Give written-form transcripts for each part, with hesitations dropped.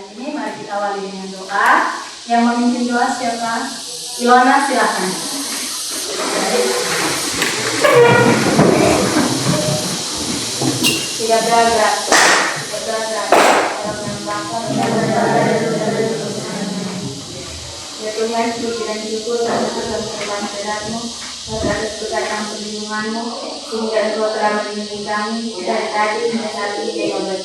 hari ini. Mari kita awali dengan doa. Yang memimpin doa siapa? Ilona, silakan. Tidak beragak. Ya Tuhan, puji dan syukur karena dalam firman Firman-Mu, terhadap berkat dan perlindungan-Mu, sehingga Engkau telah melindungi kami dari tadi hingga saat ini Bapak.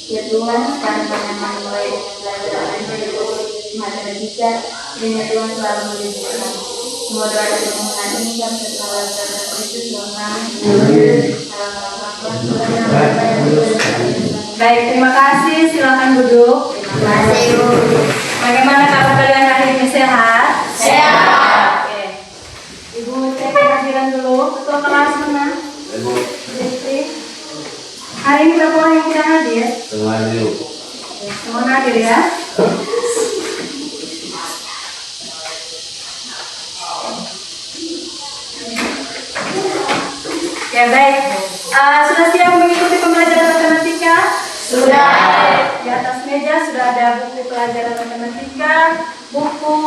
Ya Tuhan, sekarang kami mulai dengan pelajaran dari matematika, dengan Tuhan selalu melindungi kami. Semua doa dan permohonan ini kami serahkan kepada Kristus Tuhan kami. Baik, terima kasih. Silakan duduk. Terima kasih. Bagaimana kabar kalian hari ini, sehat? Sehat. Oke. Ibu cek kehadiran dulu. Ketua kelas mana? Ibu. Hari ini berapa orang yang tidak hadir? Semua hadir. Semua hadir ya. Oke, baik. Sudah siap mengikuti pembelajaran matematika? Sudah. Di atas meja sudah ada buku pelajaran matematika, buku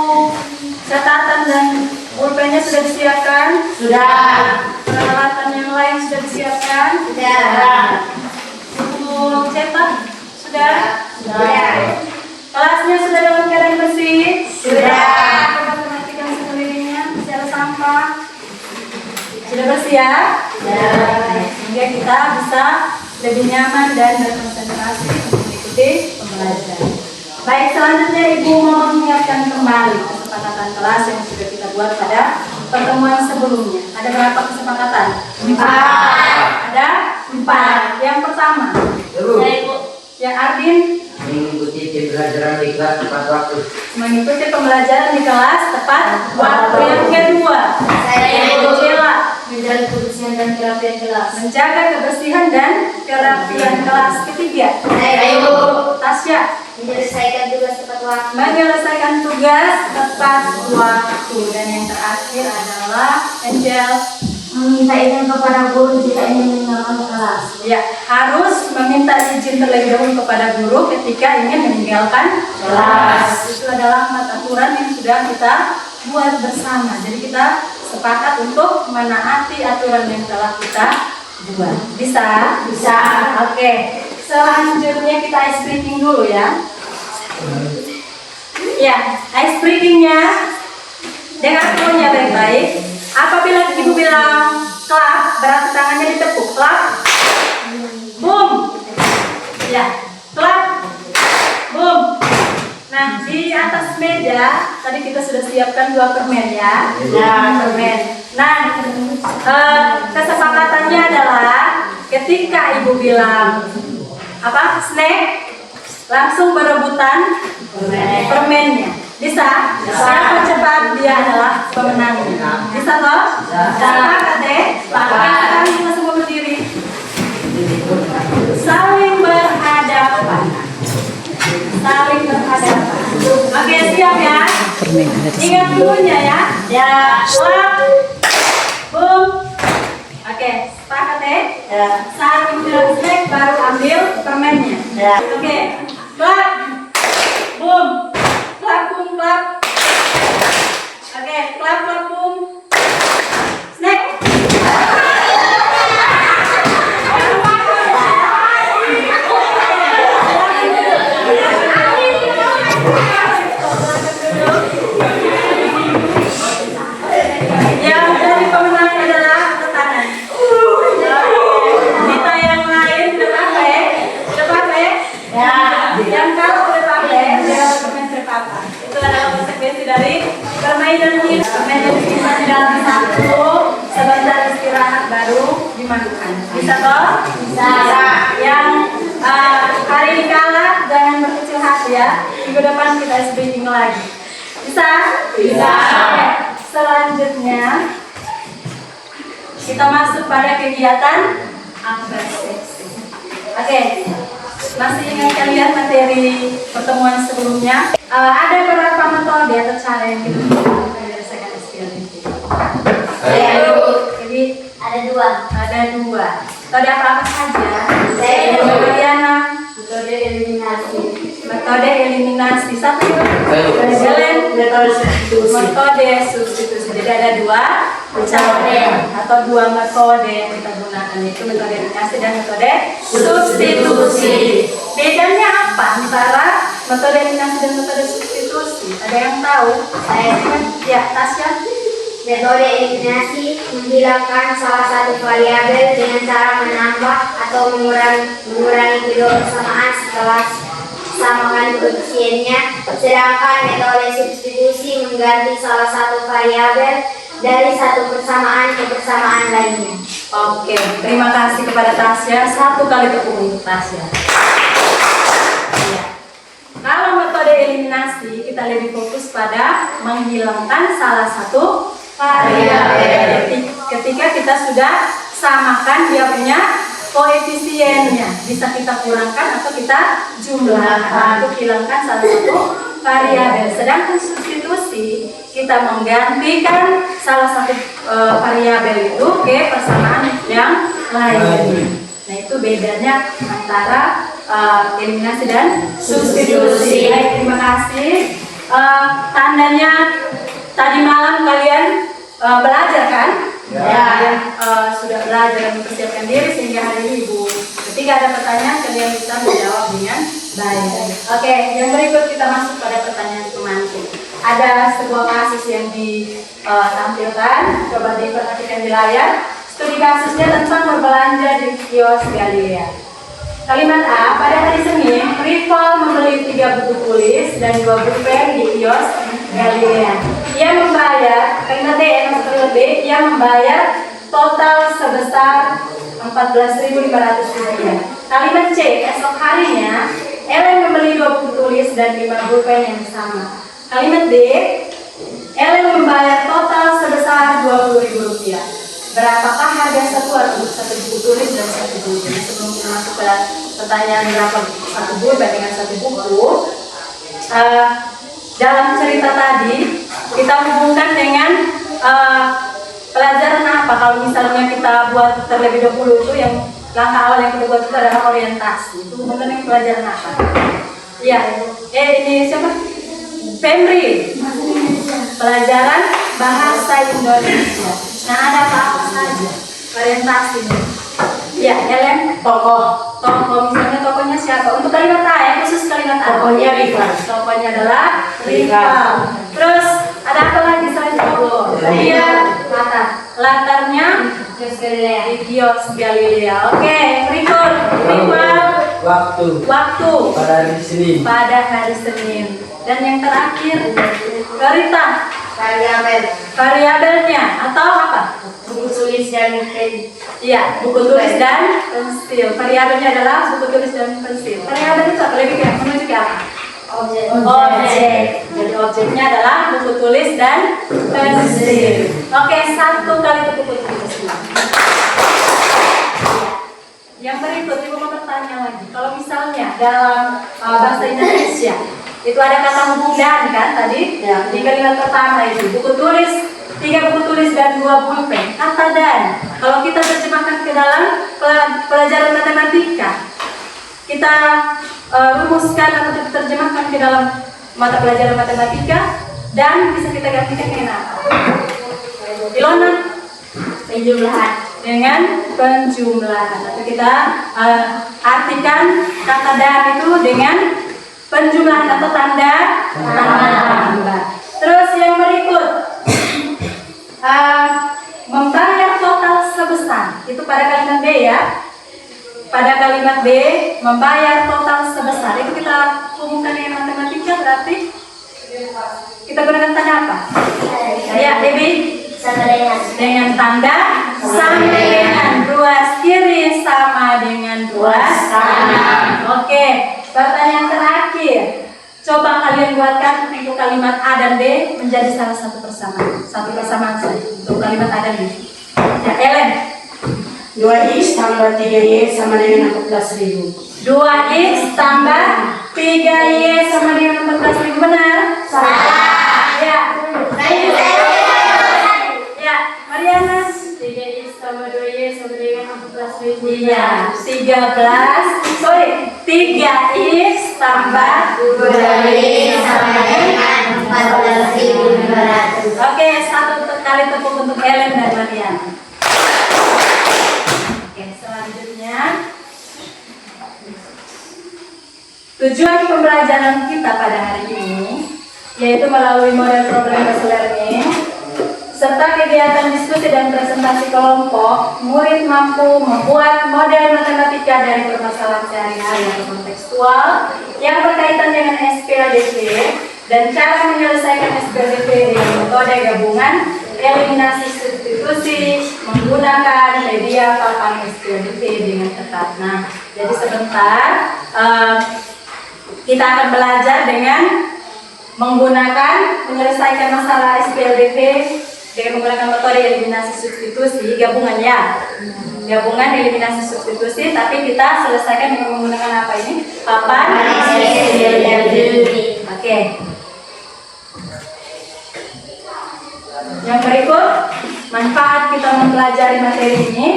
catatan dan pulpennya sudah disiapkan? Sudah. Peralatan yang lain sudah disiapkan? Sudah. Buku cetak? Sudah? Sudah. Kelasnya sudah dalam keadaan bersih? Sudah. Matematika sekelilingnya masih ada sampah? Sudah bersih ya? Sudah. Sehingga kita bisa lebih nyaman dan berkonsentrasi untuk mengikuti pembelajaran. Baik, selanjutnya Ibu mau mengingatkan kembali kesepakatan kelas yang sudah kita buat pada pertemuan sebelumnya. Ada berapa kesepakatan? 4. Ada 4. Yang pertama, saya Ibu. Yang Ardin? Mengikuti pembelajaran di kelas tepat waktu. Mengikuti pembelajaran di kelas tepat waktu. Yang kedua, saya Ibu. Menjaga kebersihan dan kerapian kelas. Menjaga kebersihan dan kerapian kelas. Ketiga, Ibu. Tasya. Menyelesaikan tugas tepat waktu. Menyelesaikan tugas tepat waktu. Dan yang terakhir adalah Angel. Meminta izin kepada guru jika ingin meninggalkan kelas. Ya, harus meminta izin terlebih dahulu kepada guru ketika ingin meninggalkan kelas. Itu adalah aturan yang sudah kita buat bersama. Jadi kita sepakat untuk menaati aturan yang telah kita buat. Bisa? Bisa. Oke. Selanjutnya kita ice breaking dulu ya. Ya, ice breakingnya dengan punya baik-baik. Apabila Ibu bilang klap, berarti tangannya ditepuk. Klap, boom. Ya, klap, boom. Nah, di atas meja tadi kita sudah siapkan 2 permen ya. Ya, permen. Nah, kesepakatannya adalah ketika Ibu bilang apa? Snack, langsung berebutan permennya. Bisa? Siapa cepat dia adalah pemenangnya. Bisa toh? Sepakat deh? Sekarang kita semua berdiri. Saling berhadapan. Saling berhadapan. Oke, siap ya? Ingat dulunya ya. Ya, klap, boom. Oke, sepakat deh? Ya. Saat bilang snack baru ambil permennya. Ya. Oke, klap, boom. Klap, boom, klap. Oke, klap, klap, boom. Snack. Yang dari pemenang adalah tangan. Kita yang lain udah pakai? Udah pakai? Ya. Yang kalau udah pakai, dia permen terpapar. Itu adalah konsekuensi dari permainan ini. Permainan disimpan di dalam satu, sebentar istirahat baru dimandukan. Bisa toh? Bisa. Yang hari ini kalah, jangan berkecil hati ya. Minggu depan kita speaking lagi. Bisa? Bisa. Oke. Selanjutnya kita masuk pada kegiatan apresiasi. Oke. Masih ingat kalian materi pertemuan sebelumnya? Ada beberapa metode atau cara yang kita gunakan menyelesaikan SPL itu. Jadi Ada 2. ada 2. Metode apa saja? Saya Mariana. metode eliminasi. Metode metode eliminasi. Satu Ayo. Ellen, metode substitusi. Jadi ada dua cara atau dua metode yang kita gunakan, yaitu metode eliminasi dan metode substitusi. Bedanya apa antara metode eliminasi dan metode substitusi? Ada yang tahu? Saya ya, Tasya. Metode eliminasi menghilangkan salah satu variabel dengan cara menambah atau mengurangi kedua persamaan setelah samakan koefisiennya. Sedangkan metode substitusi mengganti salah satu variabel dari satu persamaan ke persamaan lainnya. Oke, terima kasih kepada Tasya. Satu kali tepuk untuk Tasya. Ya. Kalau metode eliminasi kita lebih fokus pada menghilangkan salah satu variabel. Ketika kita sudah samakan dia punya koefisiennya, bisa kita kurangkan atau kita jumlahkan untuk hilangkan salah satu variabel. Sedangkan substitusi kita menggantikan salah satu variabel itu ke persamaan yang lain. Nah, itu bedanya antara eliminasi dan substitusi. Baik, terima kasih. Tandanya tadi malam kalian belajar kan? Ya. Sudah belajar dan mempersiapkan diri sehingga hari ini Ibu ketika ada pertanyaan kalian bisa menjawab dengan baik. Oke, yang berikut kita masuk pada pertanyaan pemantik. Ada sebuah kasus yang ditampilkan, coba diperhatikan di layar. Studi kasusnya tentang berbelanja di kios Galilea. Kalimat A, pada hari Senin, Rival membeli 3 buku tulis dan 2 pulpen di kios Galilea. Ia membayar, kalimat D, kalimat B, ia membayar total sebesar Rp14.500. Kalimat C, esok harinya, Ellen membeli 2 buku tulis dan 5 pulpen yang sama. Kalimat D, Ellen membayar total sebesar Rp20.000. Berapakah harga satu buku tulis dan 1 pulpen? Sebelum kita masuk ke pertanyaan berapa satu pulpen dengan 1 buku, dalam cerita tadi kita hubungkan dengan pelajaran apa? Kalau misalnya kita buat terlebih dahulu itu yang langkah awal yang kita buat itu adalah orientasi. Itu hubungkan dengan pelajaran apa? Iya, ini siapa? Febri. Pelajaran bahasa Indonesia. Nah, ada apa saja orientasinya? Ya, Ellen. Tokoh. Misalnya tokohnya siapa? Untuk kalimat A, ya, khusus kalimat A. Tokohnya Rival. Tokohnya adalah Rival. Terus ada apa lagi selain tokoh? Iya, latarnya di kios Galilea. Oke, berikut. Rival. Waktu. Pada hari Senin. Dan yang terakhir, cerita. Variabelnya atau apa? Buku tulis dan pen. Iya, buku tulis dan pensil. Variabelnya adalah buku tulis dan pensil. Variabel itu apa? Lebih ke menuju ke apa? Objek. Jadi objeknya adalah buku tulis dan pensil. Oke, 1 kali tepuk tangan semua. Yang berikut Ibu mau bertanya lagi. Kalau misalnya dalam bahasa Indonesia itu ada kata hubungan kan tadi? Ya. Di kalimat pertama itu buku tulis, 3 buku tulis dan 2 pulpen. Kata dan. Kalau kita terjemahkan ke dalam pelajaran matematika, kita rumuskan atau kita terjemahkan ke dalam mata pelajaran matematika dan bisa kita gantikan dengan apa? Ilona? Penjumlahan. Dengan penjumlahan. Atau kita artikan kata dan itu dengan penjumlahan atau tanda tambah. Terus yang berikut, membayar total sebesar. Itu pada kalimat B ya. Pada kalimat B, membayar total sebesar. Itu kita hubungkan dengan matematika berarti kita gunakan tanda apa? Ya, Debbie. Dengan tanda sama dengan ruas kiri sama dengan ruas kanan. Oke, pertanyaan terakhir. Coba kalian buatkan untuk kalimat A dan B menjadi salah satu persamaan. Satu persamaan saja untuk kalimat A dan B. Ya, Ellen. 2x tambah 3y sama dengan 14.000. 2x tambah 3y sama dengan 14.000. Benar? Salah. Ya. Mariana, 3x tambah 2y sama dengan 14.000. Iya, 3x tambah 2Y sama dengan 14.500. Oke, satu kali tepuk untuk Helen dan Marian. Oke, selanjutnya tujuan pembelajaran kita pada hari ini yaitu melalui model problem based learning serta kegiatan diskusi dan presentasi kelompok, murid mampu membuat model matematika dari permasalahan sehari-hari atau kontekstual yang berkaitan dengan SPLDP dan cara menyelesaikan SPLDP dengan metode gabungan, eliminasi substitusi, menggunakan media papan SPLDP dengan ketat. Nah, jadi sebentar kita akan belajar dengan menggunakan menyelesaikan masalah SPLDP dengan menggunakan metode eliminasi substitusi gabungan ya, gabungan eliminasi substitusi, tapi kita selesaikan dengan menggunakan apa ini? Papan SPLDP. Oke. Yang berikut manfaat kita mempelajari materi ini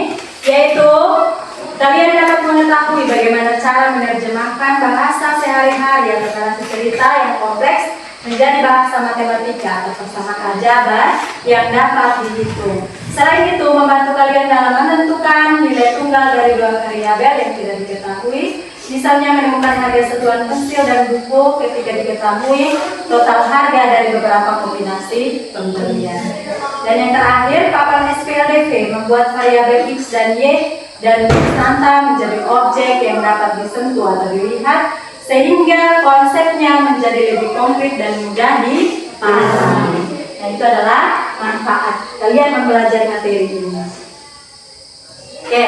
yaitu kalian dapat mengetahui bagaimana cara menerjemahkan bahasa sehari-hari atau narasi cerita yang kompleks menjadi bahasa matematika atau persamaan jabar yang dapat dihitung. Selain itu, membantu kalian dalam menentukan nilai tunggal dari dua variabel yang tidak diketahui, misalnya menemukan harga satuan pensil dan buku ketika diketahui total harga dari beberapa kombinasi pembelian. Dan yang terakhir, papan SPLDP membuat variabel X dan Y dan konstanta menjadi objek yang dapat disentuh atau dilihat, sehingga konsepnya menjadi lebih konkret dan mudah dipahami. Nah, itu adalah manfaat kalian mempelajari materi ini. Oke,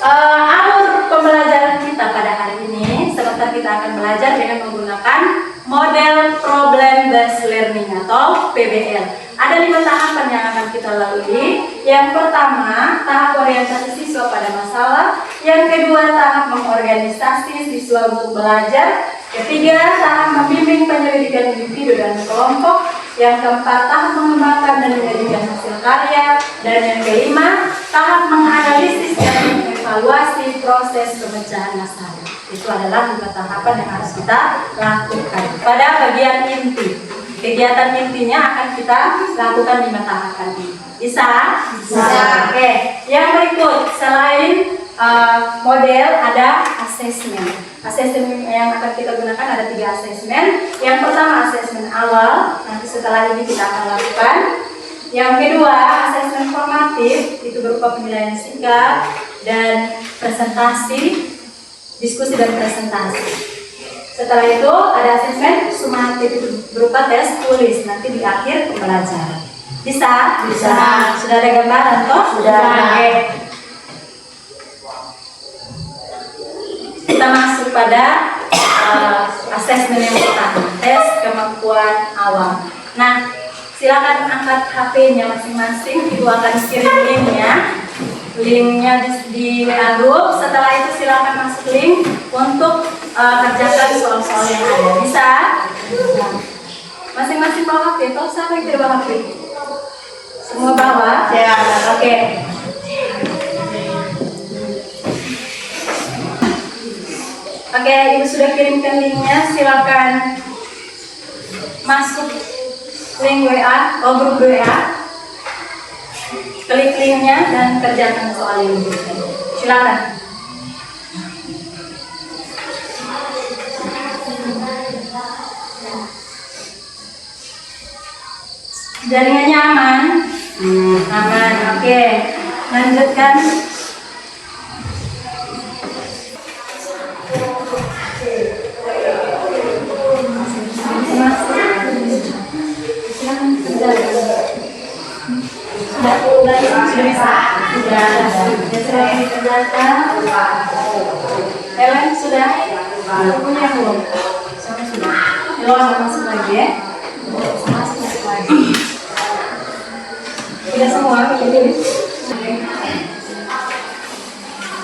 alur pembelajaran kita pada hari ini, sebentar kita akan belajar dengan menggunakan model problem based learning atau PBL. Ada 5 tahapan yang akan kita lalui. Yang pertama, tahap orientasi siswa pada masalah. Yang kedua, tahap mengorganisasi siswa untuk belajar. Ketiga, tahap membimbing penyelidikan individu dan kelompok. Yang keempat, tahap mengembangkan dan menjadikan hasil karya. Dan yang kelima, tahap menganalisis dan mengevaluasi proses pemecahan masalah. Itu adalah 5 tahapan yang harus kita lakukan. Pada bagian inti, kegiatan intinya akan kita lakukan 5 tahapan ini. Bisa? Bisa. Oke. Yang berikut, selain model ada asesmen. Asesmen yang akan kita gunakan ada 3 asesmen. Yang pertama asesmen awal, nanti setelah ini kita akan lakukan. Yang kedua asesmen formatif, itu berupa penilaian sikap dan presentasi, diskusi dan presentasi. Setelah itu ada asesmen sumatif, itu berupa tes tulis nanti di akhir pembelajaran. Bisa? Bisa. Sudah ada gambaran toh? Sudah. Oke. Kita masuk pada asesmen yang pertama, tes kemampuan awam. Nah, silakan angkat HP-nya masing-masing, ibu akan kirim linknya di WA group. Setelah itu silakan masuk link untuk kerjakan soal-soal yang ada. Bisa? Masing-masing bawa HP. Kalau siapa yang tidak bawa HP? Semua bawa? Ya. Oke. Oke, ibu sudah kirimkan linknya. Silakan masuk link WA, grup WA. Klik linknya dan kerjakan soal ini. Silakan. Jaringannya aman? Aman, oke. Lanjutkan. Sudah bisa? Sudah dikerjakan. Helen sudah? Punya belum? Sama sudah. Helen masuk lagi ya. Masuk lagi. Tidak semua ini.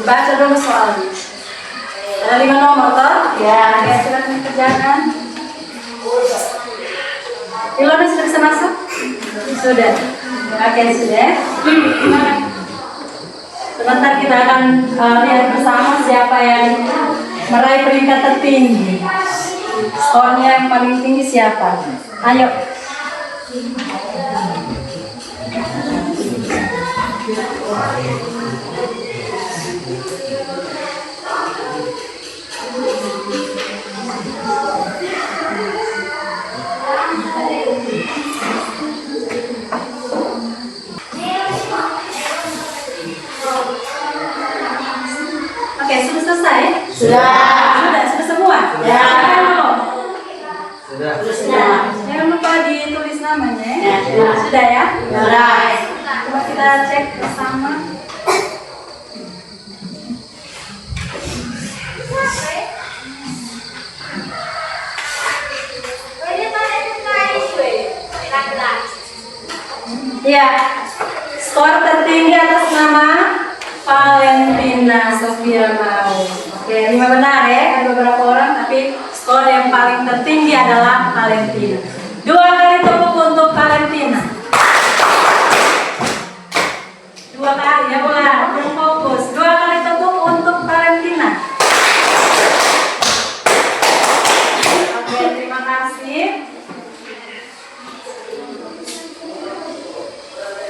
Baca dulu soalnya. Ada 5 nomor toh? Ya. Oke, silakan dikerjakan. Ilona sudah bisa masuk? Sudah. Oke, sudah. Sebentar kita akan lihat bersama siapa yang meraih peringkat tertinggi. Skornya yang paling tinggi siapa? Ayo. Oke, sudah selesai? Sudah semua? Ya. Sudah. Jangan lupa ditulis namanya. Ya. Sudah ya? Sudah. Coba kita cek bersama. Ya, skor tertinggi atas nama Valentina Sofia Mau. Oke, 5 benar ya, ada beberapa orang, tapi skor yang paling tertinggi adalah Valentina. 2 kali tepuk untuk Valentina. 2 kali ya, boleh belum fokus. 2 kali tepuk untuk Valentina. Oke, terima kasih.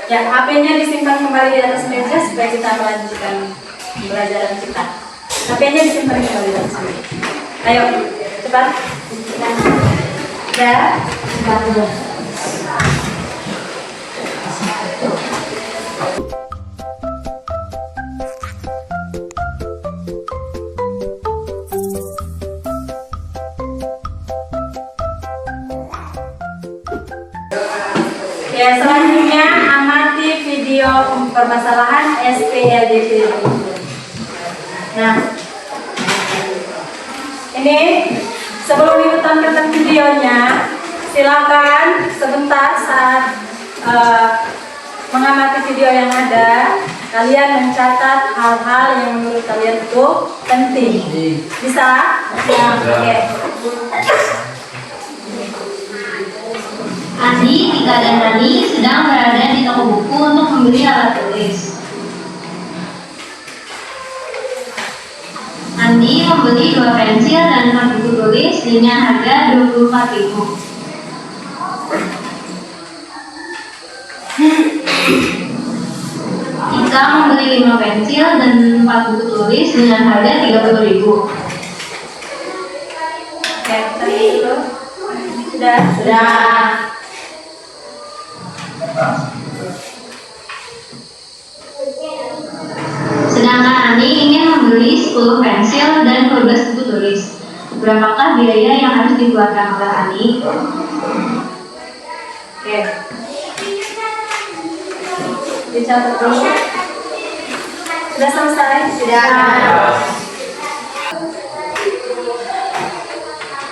Ya, HP-nya disimpan kembali di atas meja supaya kita melanjutkan pembelajaran kita. HP-nya disimpan kembali di atas meja. Ayo, cepat. Ya. Ya, selanjutnya amati video permasalahan SPLDT. Nah, ini sebelum Ibu tampilkan videonya, silakan sebentar saat mengamati video yang ada, kalian mencatat hal-hal yang menurut kalian itu penting. Bisa? Ya, oke. Andi, Tika, dan Rani sedang berada di toko buku untuk membeli alat tulis. Andi membeli 2 pensil dan 4 buku tulis dengan harga 24.000. Tika membeli 5 pensil dan 4 buku tulis dengan harga 30.000. Oke, tadi itu sudah. Sedangkan Andi ingin membeli 10 pensil dan 12 buku tulis. Berapakah biaya yang harus dikeluarkan oleh Andi? Oke. Dicatat dulu. Sudah selesai? Sudah.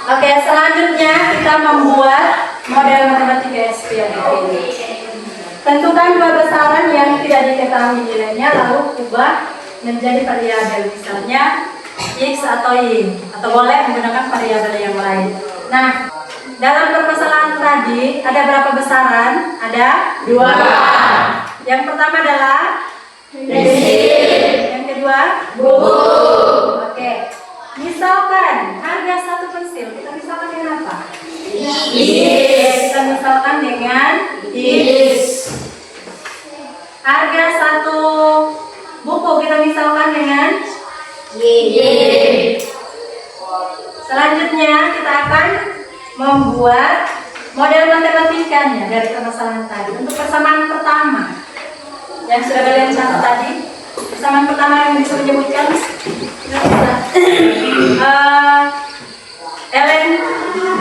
Oke, selanjutnya kita membuat model matematika SPLDT. Tentukan 2 besaran yang tidak diketahui nilainya, lalu ubah menjadi variabel, misalnya X atau Y, atau boleh menggunakan variabel yang lain. Nah, dalam permasalahan tadi ada berapa besaran? Ada 2. Yang pertama adalah pensil. Yang kedua buku. Oke. Misalkan harga 1 pensil, kita misalkan dengan apa? Kita misalkan dengan X. Harga 1 buku kita misalkan dengan Y. Selanjutnya kita akan membuat model matematikanya dari permasalahan tadi. Untuk persamaan pertama yang sudah kalian catat tadi, persamaan pertama yang bisa menyebutkan Ellen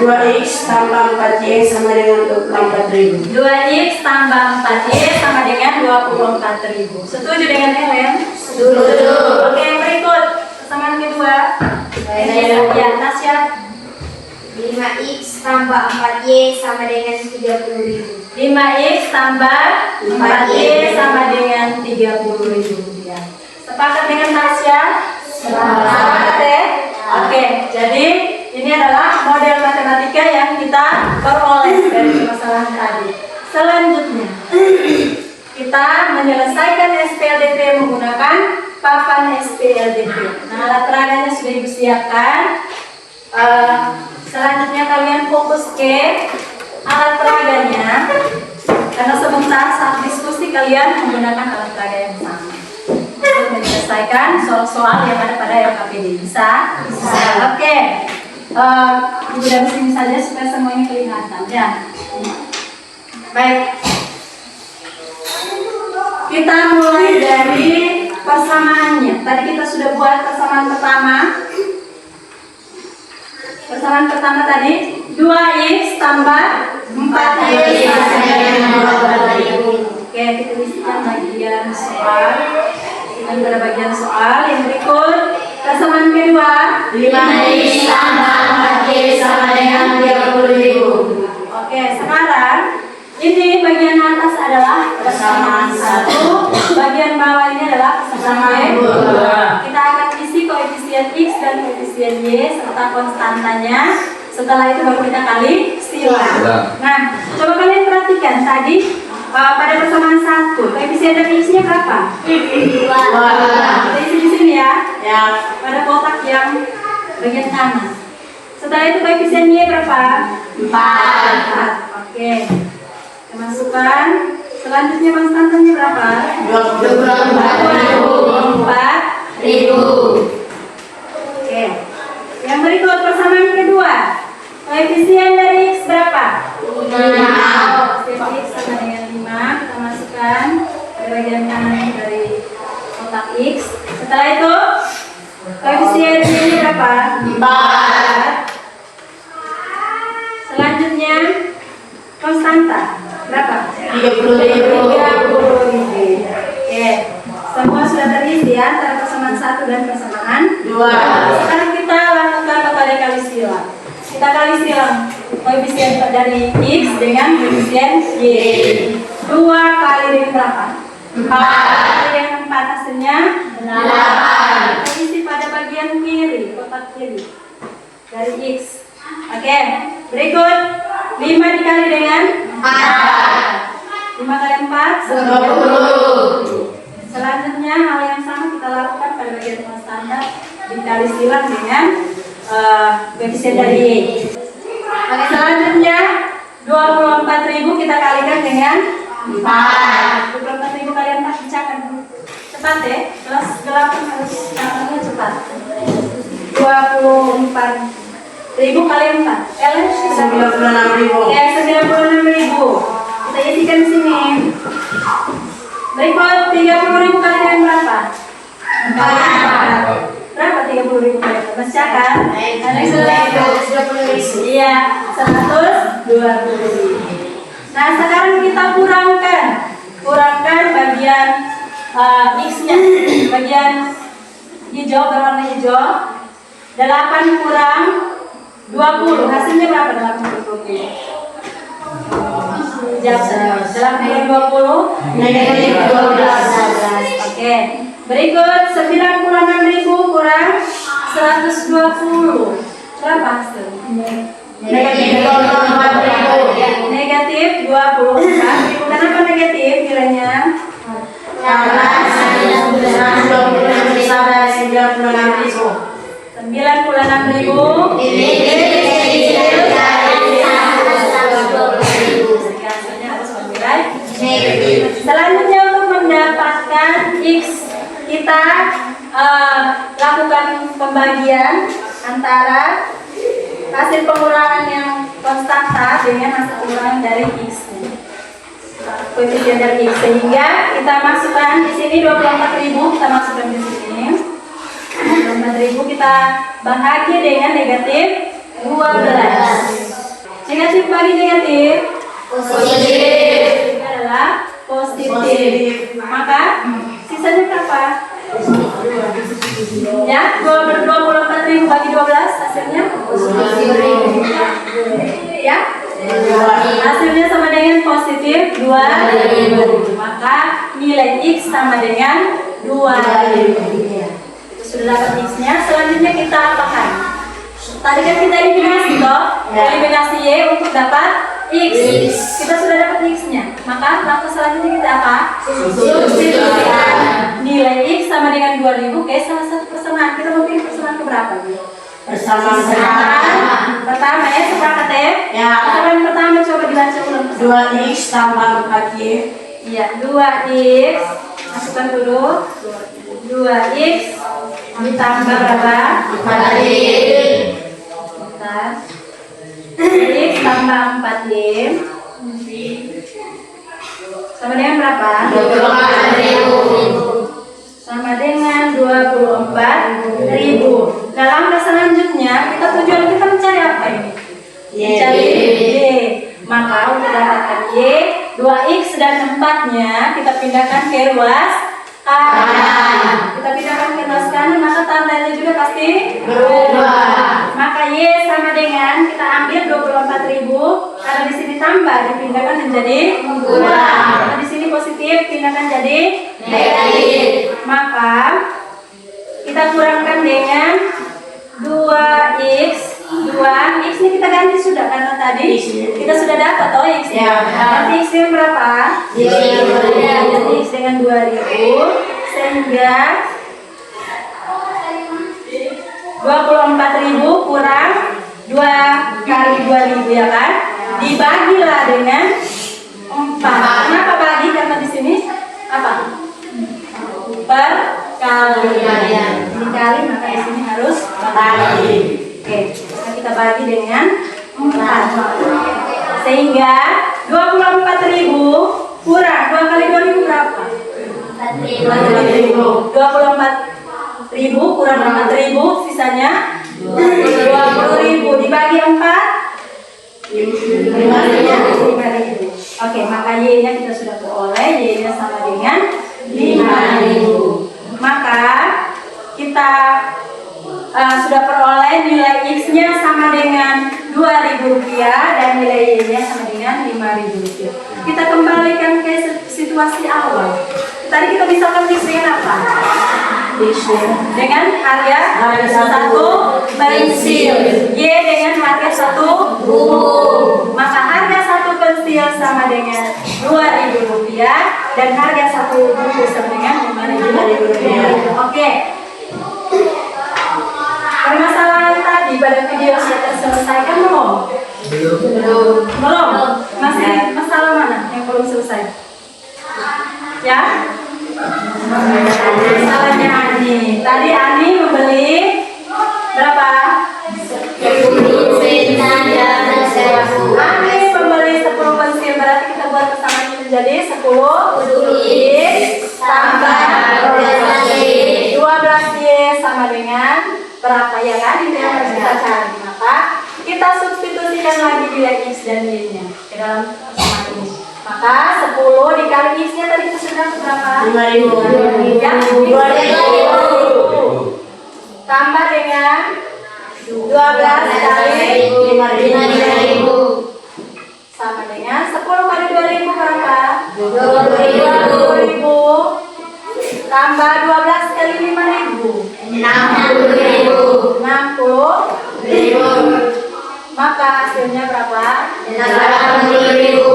2x tambah 4y sama dengan 24.000. 2x tambah 4y sama dengan 24.000. Setuju dengan Ellen? Setuju. Oke, yang berikut persamaan kedua. Ya, Tasya. 5x tambah 4y sama dengan 30.000. 5x tambah 4y sama dengan 30.000. Ya. Sepakat dengan Tasya? Sepakat ya? Oke, jadi ini adalah model matematika yang kita peroleh dari permasalahan tadi. Selanjutnya, kita menyelesaikan SPLDT menggunakan papan SPLDP. Nah, alat peraganya sudah Ibu siapkan. Selanjutnya kalian fokus ke alat peraganya, karena sebentar saat diskusi kalian menggunakan alat peraga yang sama untuk menyelesaikan soal-soal yang ada pada LKPD. Bisa? Oke. Ibu dari sini saja supaya semuanya kelihatan ya. Baik. Kita mulai dari persamaannya. Tadi kita sudah buat persamaan pertama. Persamaan pertama tadi 2x tambah 4y. Oke, kita lihatkan bagian soal. Dan pada bagian soal yang berikut, persamaan kedua 5x tambah 4y sama dengan 30.000. Oke, sekarang ini bagian atas adalah persamaan 1, bagian bawah ini adalah persamaan 2. Kita akan isi koefisien x dan koefisien y serta konstantanya. Setelah itu baru kita kali silang. Nah, coba kalian perhatikan tadi pada persamaan 1, koefisien dari x-nya berapa? 2. Kita isi di sini ya. Ya. Pada kotak yang bagian kanan. Setelah itu koefisien y berapa? 4. Oke. Kita masukkan. Selanjutnya konstantanya berapa? 24.000. Oke. Yang berikut persamaan kedua. Koefisien dari x berapa? 5. Koefisien x sama dengan 5. Kita masukkan ke bagian kanan dari kotak x. Setelah itu koefisien y berapa? 4. Selanjutnya konstanta berapa? 30.000. Oke. Semua sudah terisi ya antara persamaan 1 dan persamaan 2. Sekarang kita lakukan metode kali silang. Kita kali silang koefisien dari x dengan koefisien y. 2 kali dengan berapa? 4. Kali dengan 4 hasilnya 8. Kita isi pada bagian kiri, kotak kiri dari x. Oke, berikut 5 dikali dengan 4. 5 kali 4 20. Selanjutnya hal yang sama kita lakukan pada bagian konstanta dikali silang dengan koefisien dari y. Oke, selanjutnya 24.000 kita kalikan dengan 4. 24.000 kali 4 pecahkan cepat ya. Kelas 8 harus caranya cepat. 24.000 kali 4. Kalian 96.000. Ya, 96.000. Kita isikan di sini. Berikut 30.000 kali dengan berapa? 4. Berapa 30.000 kali? Pecahkan. Ada yang sudah 120.000. Iya, 120.000. Nah, sekarang kita kurangkan bagian x-nya, bagian hijau berwarna hijau. 8 kurang 20, hasilnya berapa? 80. Jawab. 8 kurang 20 Negatif 12. Oke. Berikut 9 kurang 6.000 kurang 120. Berapa hasil? Negatif 24.000. Negatif 24.000. Kenapa negatif kiranya? Karena 120 besar dari 96.000. 96.000. Selanjutnya untuk mendapatkan x, kita lakukan pembagian antara hasil pengurangan yang konstanta dengan hasil pengurangan dari x. Koefisien dari x, sehingga kita masukkan di sini 24.000, kita masukkan di sini 24.000, kita bahagi dengan negatif 12. Negatif bagi negatif Positif. ini adalah positif. Maka sisanya berapa? Ya, 24.000 bagi 12 hasilnya ya. Hasilnya sama dengan positif 2.000. Maka nilai x sama dengan 2.000. Sudah dapat x-nya. Selanjutnya kita apakan? Tadi kan kita eliminasi toh, eliminasi y untuk dapat X. Kita sudah dapat X-nya. Maka langkah selanjutnya kita apa? Substitusikan. Nilai X sama dengan 2000 ke salah satu persamaan. Kita mau pilih persamaan keberapa? Persamaan Pertama ya, sepakat ya? Ya. Persamaan pertama coba dibaca ulang. 2x tambah 4y. Iya, 2x. Masukkan dulu. 2x ditambah berapa? 4y. Bentar. X tambah 4y sama dengan berapa? 24.000. Sama dengan 24.000. Nah, langkah selanjutnya tujuan kita mencari apa ini? Mencari Y. Maka untuk dapatkan Y, 2x dan 4-nya kita pindahkan ke ruas kanan. Kita pindahkan ke ruas kanan, maka tandanya juga pasti berubah. Maka Y sama dengan kita ambil 24.000 karena di sini tambah dipindahkan menjadi kurang. Karena di sini positif pindahkan jadi negatif. Maka kita kurangkan dengan 2x. 2x ini kita ganti sudah karena tadi kita sudah dapat x ya. Nanti x dengan berapa? Jadi x dengan 2000 sehingga 24.000 kurang 2 kali 2.000 ya kan? Dibagilah dengan 4. Kenapa bagi? Karena di sini apa? Per kali. Dikali maka di sini harus bagi. Oke, kita bagi dengan 4. Sehingga 24.000 kurang 2 kali 2.000 berapa? 24.000 kurang 4.000 sisanya 20.000 dibagi 4 5.000. Oke, maka Y-nya kita sudah peroleh, Y-nya sama dengan 5.000. Maka kita sudah peroleh nilai X-nya sama dengan Rp2.000 dan nilai Y-nya sama dengan Rp5.000. Kita kembalikan ke situasi awal. Tadi kita misalkan X dengan apa? Dengan harga 1 pensil, Y dengan harga 1 buku. Maka harga 1 pensil sama dengan Rp2.000 dan harga 1 buku sama dengan Rp5.000. Oke. Permasalahan tadi pada video sudah terselesaikan belum? Belum. Masih masalah mana yang belum selesai? Ya? Masalahnya Ani. Tadi Ani membeli berapa? Ani membeli 10 pensil, berarti kita buat persamaan menjadi 10 X tambah 12Y sama dengan berapa ya kan? Itu yang harus kita cari. Maka kita substitusikan lagi nilai X dan Y-nya ke dalam persamaan ini. Maka 10 dikali X-nya tadi itu sudah berapa? 5.000. Ya, 2.000. Tambah dengan 12 kali 5.000 sama dengan 10 kali 2.000 berapa? 20.000 tambah 12 kali 5.000 60.000. Maka hasilnya berapa? 80.000.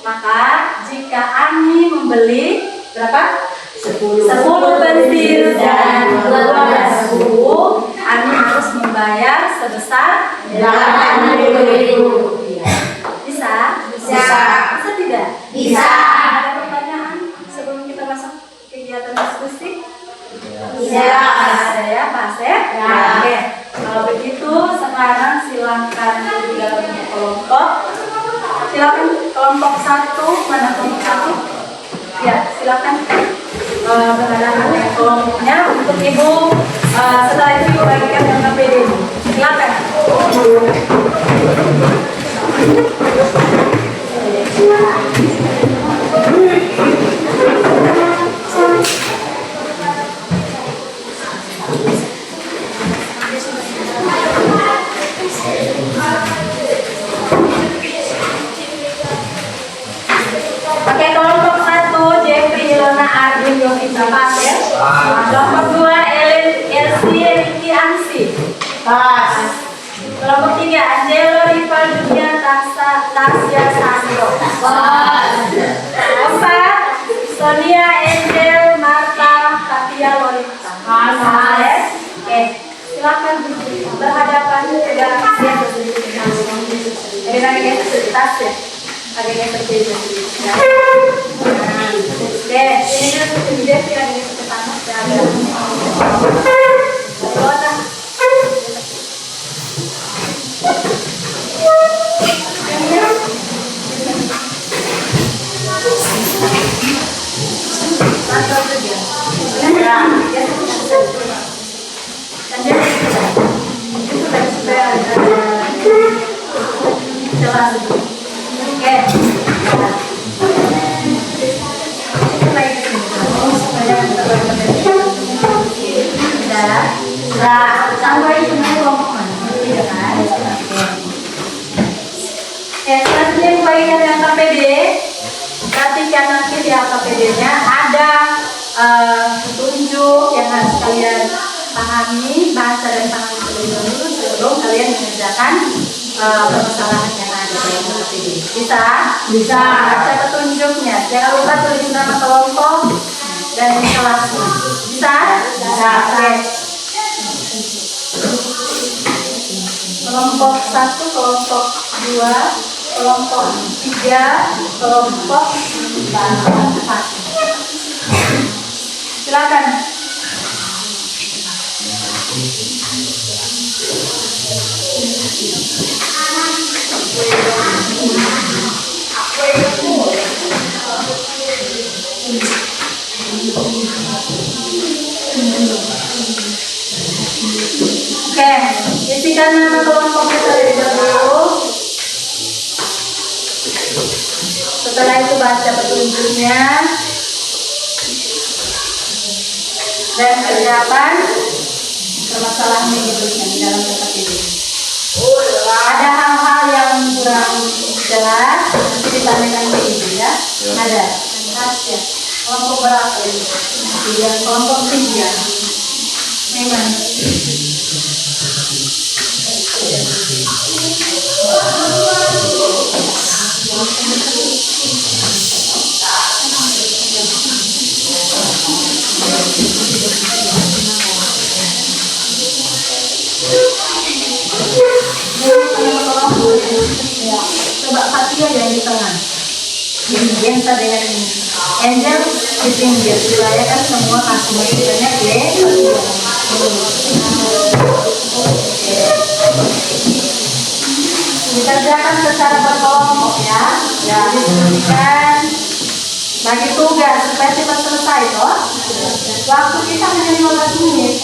Maka jika Ani membeli berapa? 10 pensil dan 12 buku, Ani harus membayar sebesar 80.000 rupiah. Bisa? Bisa. Bisa tidak? Bisa. Ada pertanyaan sebelum kita masuk kegiatan diskusi? Bisa. Ada ya, Pak Asep? Ya. Oke. Kalau begitu sekarang silakan di dalam kelompok. Silakan kelompok 1, mana kelompok 1? Ya, silakan berhadapan dengan kelompoknya untuk Ibu. Setelah itu Ibu bagikan dengan PD. Silakan. Oke, kelompok 1 Jeffrey, Ilona, Arvin, Yovita, Pasir. Kelompok 2 Ellen, Elsie, Ricky, Ansi. Kelompok 3 Sonia Angelo Rival Dunia Tasya Sandro. 4. Sonia Angel Marta Katia Lolita. Oke, silakan berhadapan dengan siap berdiri. Jadi lagi tas ya. Ada yang berdiri. Oke, ini kan dia kira ini pertama saya. Selanjutnya bagian yang KPD, perhatikan nanti di KPD-nya ada petunjuk yang harus kalian pahami, bahasa dan pahami terlebih dahulu sebelum kalian mengerjakan permasalahan yang ada dalam KPD. Bisa? Bisa. Baca petunjuknya. Jangan lupa tulis nama kelompok dan kelasnya. Bisa? Bisa. Oke. Kelompok 1, kelompok 2, kelompok 3, kelompok 4. Silakan. Oke, isikan nama kelompoknya terlebih dahulu. Setelah itu baca petunjuknya dan kerjakan permasalahan yang diberikan di dalam tempat ini. Ada hal-hal yang kurang jelas, nanti ditanyakan ke ibu ya. Ada. Ya. Kelompok berapa ini? Kelompok 3. Memang. Ya, coba Fatia yang di tengah. Yang dengan ini. Angel di pinggir. Supaya kan semua customer kitanya dikerjakan secara berkelompok ya. Ya, diskusikan. Bagi tugas supaya cepat selesai toh. Waktu kita hanya 15 menit.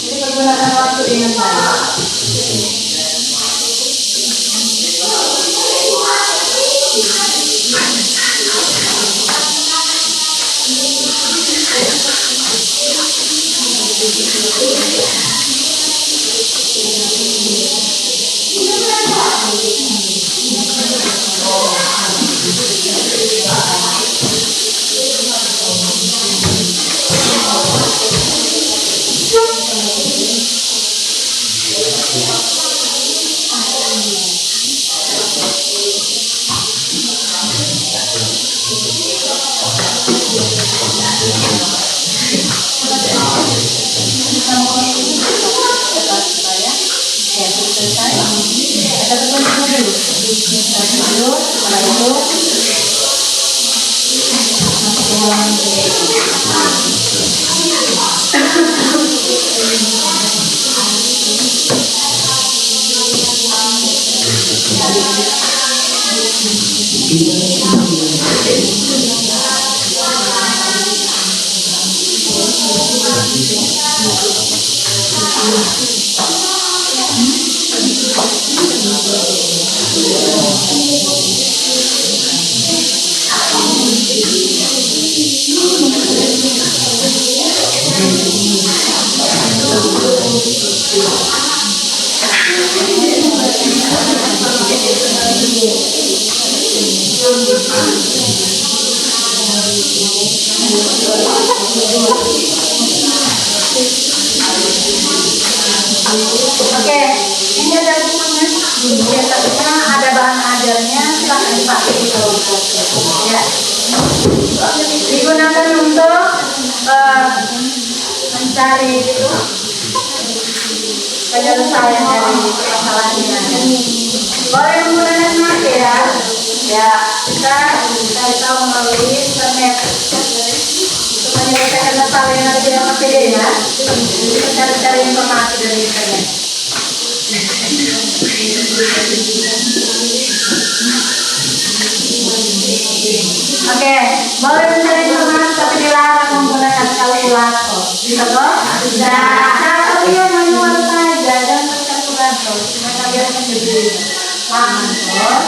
Jadi pergunakan waktu dengan baik. Oke, ini ada Biasanya ada bahan ajarnya, silakan dipakai itu. Ya. Digunakan untuk mencari itu penyelesaian dari masalahnya. Boleh menggunakan HP ya. Ya, kita cari tahu melalui internet untuk menyelesaikan masalah yang ada di LPD ya. Kita cari-cari informasi dari internet. Oke, boleh mencari informasi tapi dilarang menggunakan kalkulator. Bisa toh? Bisa. Cara kalian manual saja dan kalkulator. Supaya kalian menjadi paham toh.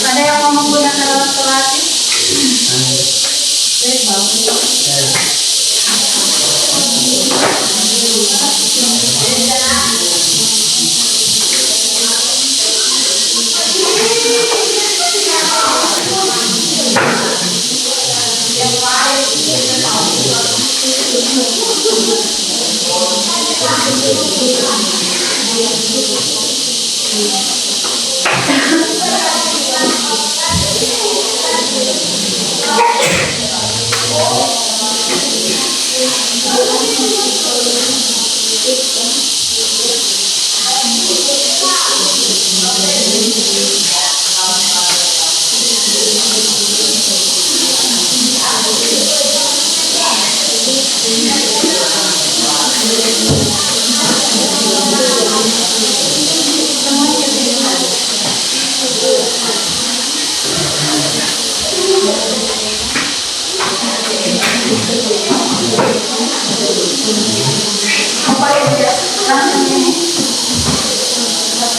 Ada yang mau menggunakan alat pelatih?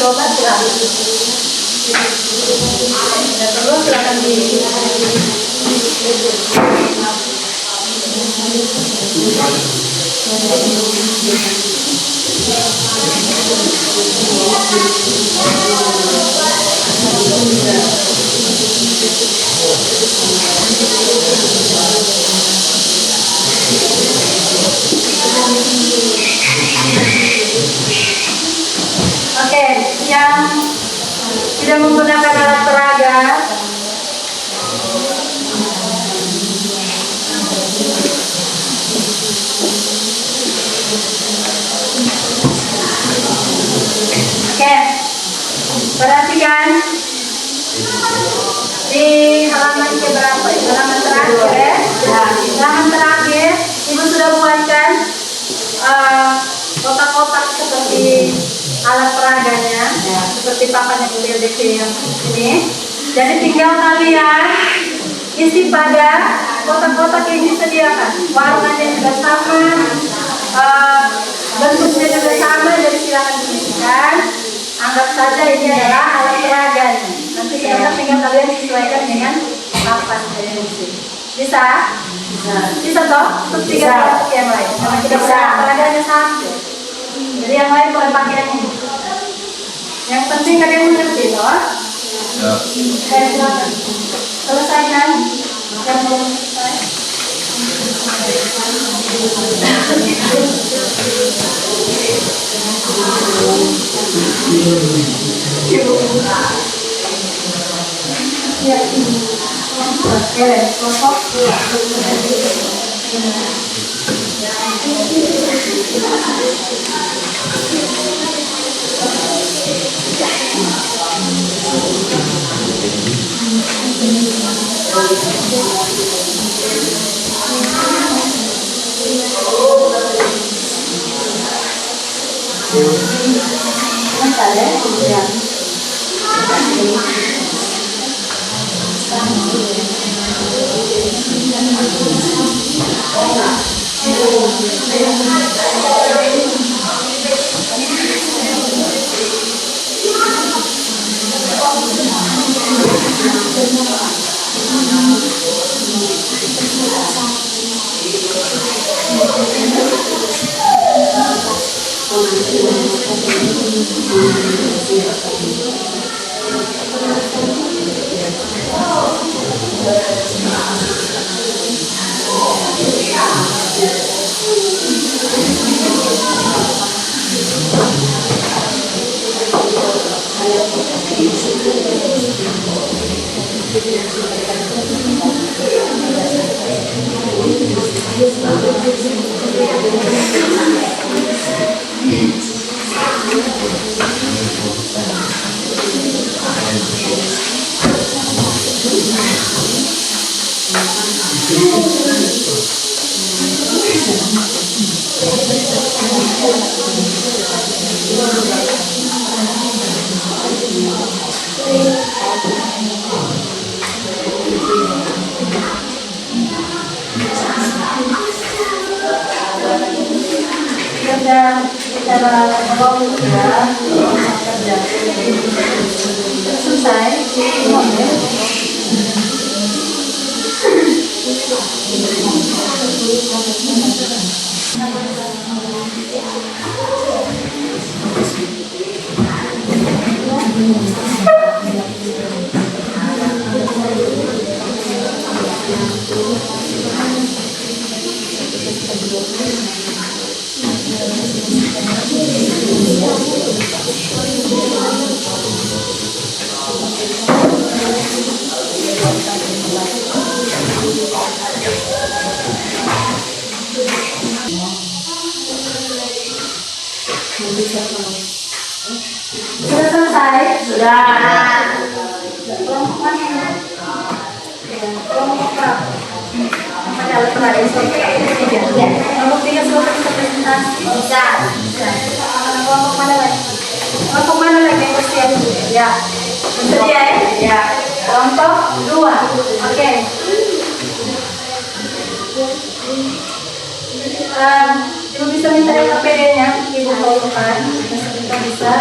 Coba silakan di Oke, yang tidak menggunakan alat peraga Di halaman keberapa? Halaman terakhir ya? Halaman terakhir, Ibu sudah buatkan kotak-kotak seperti alat peraganya, seperti papan yang LDP yang ini. Jadi tinggal kalian isi pada kotak-kotak yang disediakan. Warnanya juga sama, bentuknya juga sama, jadi silakan diisikan. Anggap saja ini adalah alat peraganya. Nanti tinggal kalian sesuaikan dengan papan yang diisi. Bisa? Bisa toh? Untuk tiga kotak yang lain. Karena kita peraganya satu. Jadi yang lain boleh pakai yang ini. Yang penting kalian mengerti toh? Silakan. Selesaikan. Yang belum selesai. Ya. Oke, kelompok. Sudah selesai? Sudah. Kelompok mana? Kelompok berapa? Pada alat peraga tiga. Kelompok tiga sudah bisa presentasi? Bisa. Kelompok mana lagi? Kelompok mana lagi yang bersiap? Ya. Bersedia ya? Ya. Kelompok dua. Oke. Ibu bisa minta LKPD-nya, Ibu fotokan, kita bisa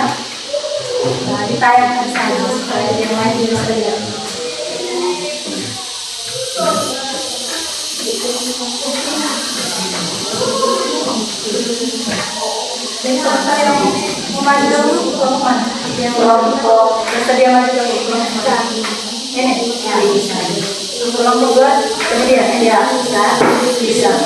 ditayangkan sana supaya yang lain juga bisa lihat. Dan sebentar yang mau maju dulu, kelompok mana? Yang kelompok bersedia maju dulu, kelompok ini? Ya, bisa. Kelompok dua, kemudian? Ya, bisa.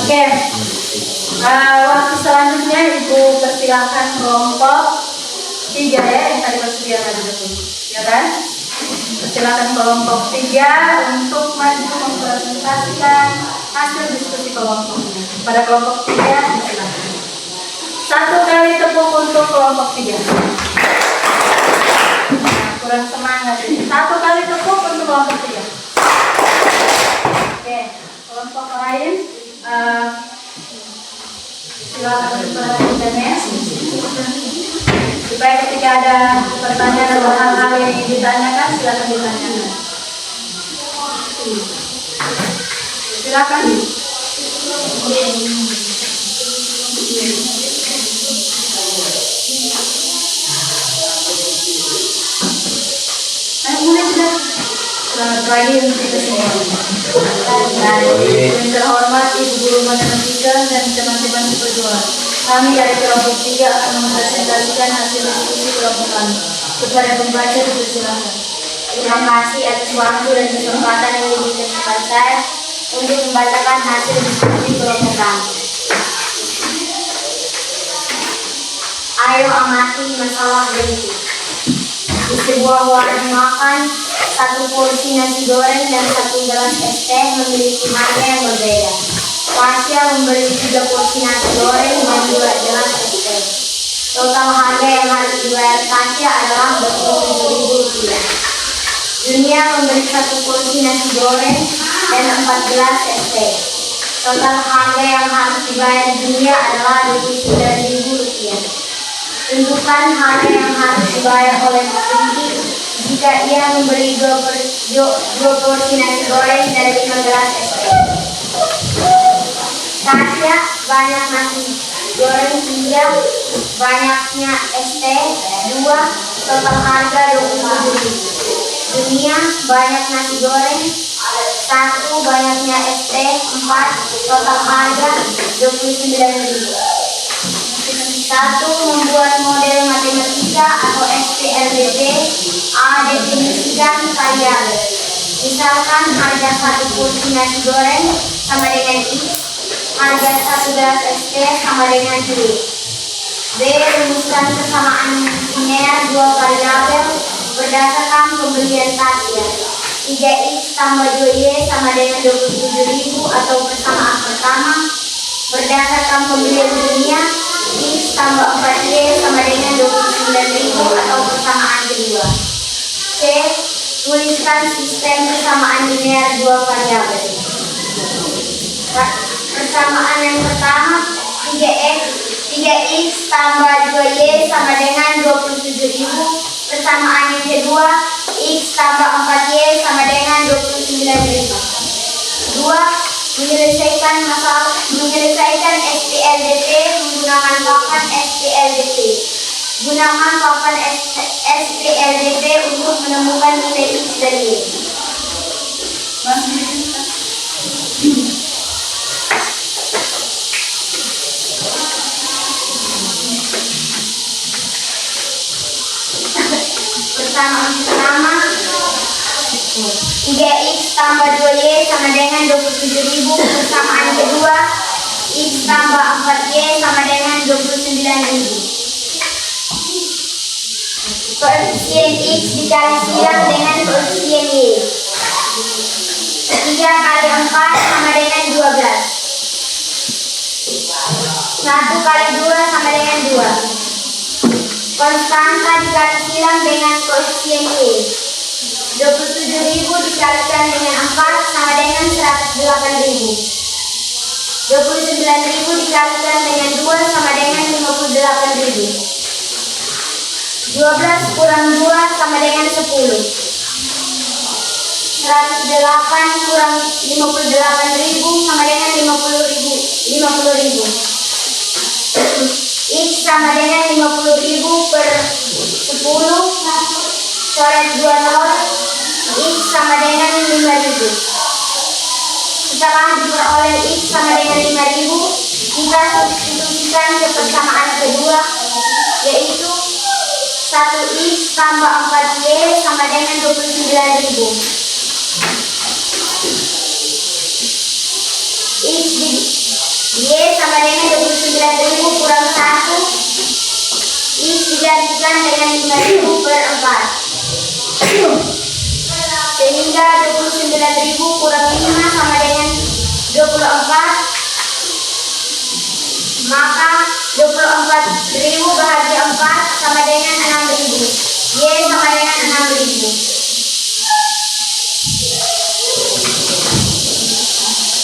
Oke, waktu selanjutnya Ibu persilakan kelompok 3 ya, yang tadi bersediakan dulu, ya kan? Persilakan kelompok 3 untuk maju mempresentasikan hasil diskusi kelompoknya. Pada kelompok 3, silakan. 1 kali tepuk untuk kelompok 3. Nah, kurang semangat ini. 1 kali tepuk untuk kelompok 3. Oke, kelompok lain. Silakan diperhatikan ya, supaya ketika ada pertanyaan atau hal-hal yang ingin ditanyakan, silakan ditanyakan. Silakan. Ayo mulai sudah. Selamat pagi untuk kita semua. Yang terhormat Ibu Guru Matematika dan teman-teman berjuang. Kami dari kelompok 3 akan mempresentasikan hasil diskusi kelompok kami. Kepada pembaca dipersilakan. Terima kasih atas waktu dan kesempatan yang diberikan kepada saya untuk membacakan hasil diskusi kelompok kami. Ayo amati masalah berikut. Di sebuah warung makan, 1 porsi nasi goreng dan 1 gelas es teh memiliki harga yang berbeda. Tasya membeli 3 porsi nasi goreng dan 2 gelas es teh. Total harga yang harus dibayar Tasya adalah Rp27.000. Dunia membeli 1 porsi nasi goreng dan 4 gelas es teh. Total harga yang harus dibayar Dunia adalah Rp29.000. Tentukan harga yang harus dibayar oleh Riki jika ia membeli 2 porsi nasi goreng dan 5 gelas es teh. Tasya banyak nasi goreng 3, banyaknya es teh 2, total harga Rp27.000. Dunia banyak nasi goreng 1, banyaknya es teh 4, total harga Rp29.000. 1. Membuat model matematika atau SPLDT. A. Definisikan variabel. Misalkan harga 1 porsi nasi goreng sama dengan X, harga 1 gelas es teh sama dengan Y. B. Rumuskan persamaan linear 2 variabel berdasarkan pembelian Tasya. 3X tambah 2Y sama dengan 27.000 atau persamaan pertama berdasarkan pembelian Dunia. X tambah 4Y sama dengan 29.000 atau persamaan kedua. C. Tuliskan sistem persamaan linear 2 variabel. Persamaan yang pertama 3x tambah 2y sama dengan 27.000. Persamaan yang kedua x tambah 4y sama dengan 29.000. 2. Menyelesaikan SPLDT menggunakan papan SPLDT. Gunakan papan SPLDT untuk menemukan nilai X dan Y. Persamaan pertama 3x tambah 2y sama dengan 27.000. Persamaan kedua x tambah 4y sama dengan 29.000. Koefisien x dikali silang dengan koefisien y. 3 kali 4 sama dengan 12. 1 kali 2 sama dengan 2. Konstanta dikali silang dengan koefisien y. 27.000 dikalikan dengan 4 sama dengan 108.000. 29.000 dikalikan dengan 2 sama dengan 58.000. 12 kurang 2 sama dengan 10. 108 kurang 58.000 sama dengan 50.000. sama dengan 50.000 per 10 coret 2 nol. X sama dengan 5.000. Setelah diperoleh X sama dengan 5.000, kita substitusikan ke persamaan kedua, yaitu 1X tambah 4Y sama dengan 29.000. X Y sama dengan 29.000 kurang 1. X digantikan dengan 5.000 per 4. Sehingga 29.000 kurang 5 sama dengan 24. Maka 24.000 bahagia 4 sama dengan 6.000. Y sama dengan 6.000.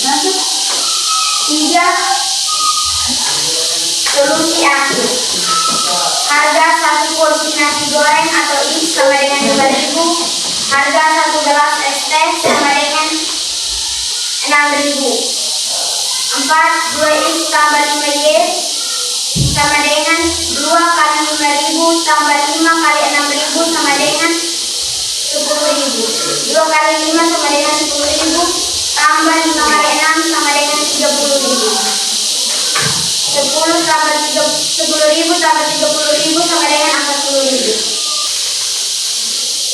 Lanjut. 3. Solusi akhir. Harga 1 porsi nasi goreng atau X sama dengan 5.000. Harga 1 gelas es teh sama dengan 6.000. 4. 2X tambah 5Y sama dengan 2 kali 5.000 tambah 5 kali 6.000 sama dengan 10.000. 2 kali 5 sama dengan 10.000 tambah 5 kali 6 sama dengan 30.000. 10 tambah 10.000 tambah 30.000 sama dengan 40.000.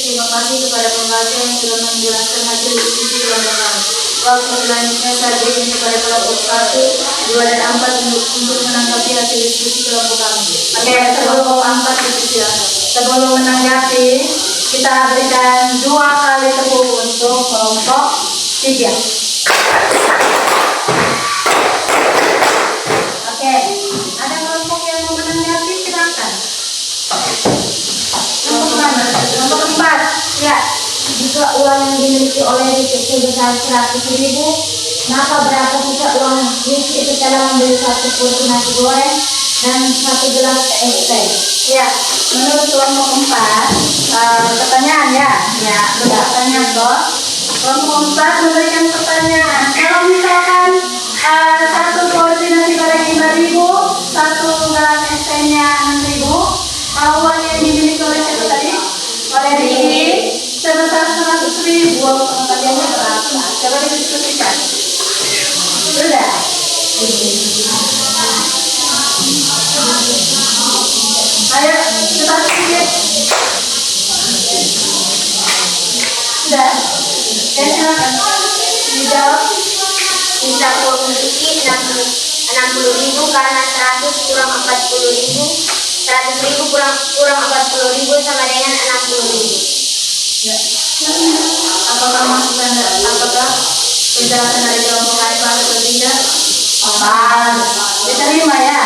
Terima kasih kepada pembaca yang sudah menjelaskan hasil diskusi kelompok kami. Waktu selanjutnya saya berikan kepada kelompok 1, 2, dan 4 untuk menanggapi hasil diskusi kelompok kami. Oke, kelompok 4 dipersilakan. Sebelum menanggapi, kita berikan 2 kali tepuk untuk kelompok 3. Oke, ada kelompok yang mau menanggapi, silakan. Kelompok mana? Kelompok 4. Ya, jika uang yang dimiliki oleh Riki sebesar 100.000, maka berapa sisa uang Riki setelah membeli 1 porsi nasi goreng dan 1 gelas es teh? Ya, menurut kelompok 4, pertanyaan ya, pertanyaan kok. Kelompok 4 memberikan pertanyaan. Kalau misalkan 1 porsi nasi goreng 5.000, 1 gelas es tehnya 6.000, uang yang dimiliki oleh siapa tadi? Oleh Riki sebesar 100.000. Pengembaliannya berapa? Coba didiskusikan. Sudah. Ayo, cepat sedikit. Sudah. Oke, silakan. Dijawab. Sisa uang Riki 60.000 karena 100 kurang 40.000. 100.000 kurang 40.000 sama dengan 60.000. Ya. Apakah masukan apakah penjelasan dari kelompok A atau tidak? Diterima ya.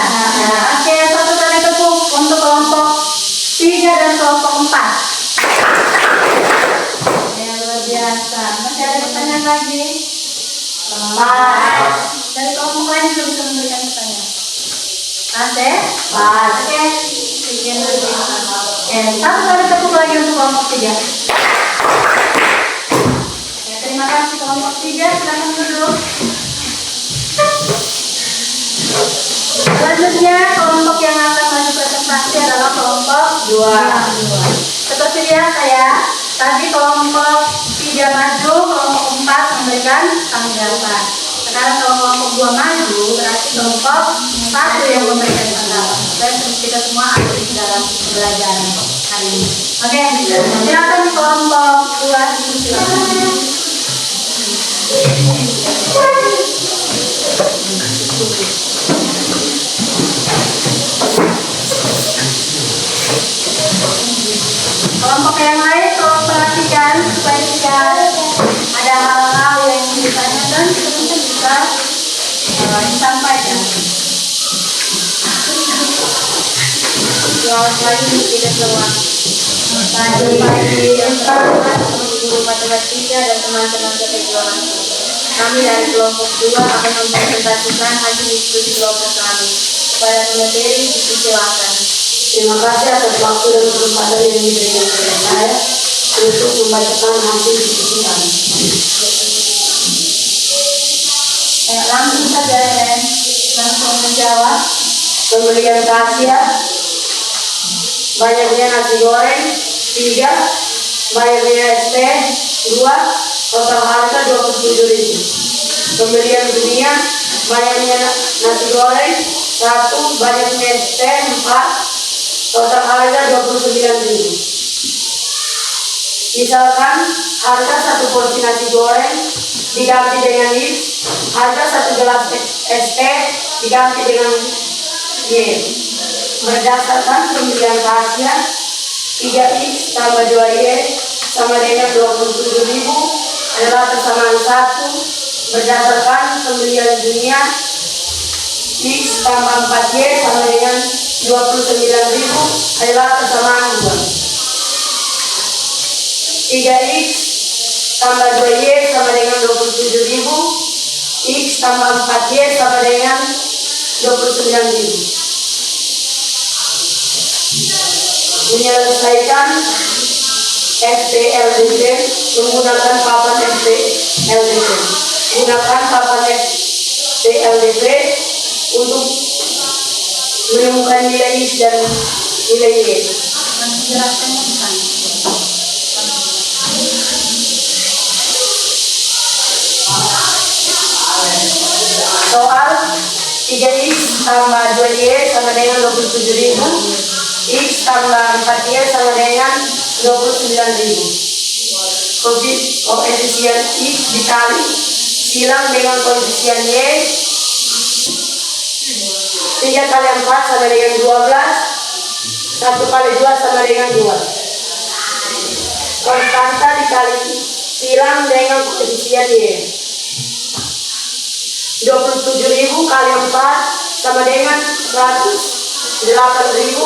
Oke, 1 kali tepuk untuk kelompok 3 dan kelompok 4. Ya, luar biasa. Masih ada pertanyaan lagi? Dari kelompok lain juga bisa memberikan pertanyaan. Oke. Sekian dulu. Oke, 1 kali tepuk lagi untuk kelompok 3. Ya, terima kasih kelompok 3. Silakan duduk. Selanjutnya kelompok yang akan maju presentasi adalah kelompok 2. Seperti biasa ya, tadi kelompok 3 maju, kelompok 4 memberikan tanggapan. Sekarang kalau kelompok 2 maju, berarti kelompok 1 yang memberikan tanggapan. Dan kita semua aktif dalam pembelajaran hari ini. Oke, silakan kelompok 2 silakan. Kelompok yang lain tolong perhatikan supaya tidak ada hal-hal yang ditanyakan sebelumnya bisa disampaikan. Selamat pagi kita semua. Selamat pagi guru matematika dan teman-teman kejuruan. Kami dari kelompok 2 akan mempresentasikan hasil diskusi kelompok kami. Kepada pemateri dipersilakan. Terima kasih atas waktu dan kesempatan yang diberikan kepada saya untuk membacakan hasil diskusi kami. Langsung saja ya, langsung menjawab. pembelian kasia, bayarnya nasi goreng 3, bayarnya ST 2, total harga 27.000. Pembelian dunia, bayarnya nasi goreng 1, bayarnya ST 4, total harga 29.000. Misalkan harga 1 porsi nasi goreng diganti dengan mix, harga 1 gelas ST diganti dengan Y. Berdasarkan pembelian kasia, 3X tambah 2Y sama dengan 27.000 adalah persamaan 1. Berdasarkan pembelian dunia, X tambah 4Y sama dengan 29.000 adalah persamaan 2. 3X tambah 2Y sama dengan 27.000, X tambah 4Y sama dengan 29.000. Menyelesaikan STLDP menggunakan papan STLDP. Gunakan papan STLDP untuk menemukan nilai X dan nilai Y. Soal 3X tambah 2Y sama dengan 27.000, X tambah 4Y sama dengan 29.000. Koefisien X dikali silang dengan koefisien Y, 3 kali 4 sama dengan 12, 1 kali 2 sama dengan 2. Konstanta dikali silang dengan koefisien Y. 27.000 kali 4 sama dengan 108.000,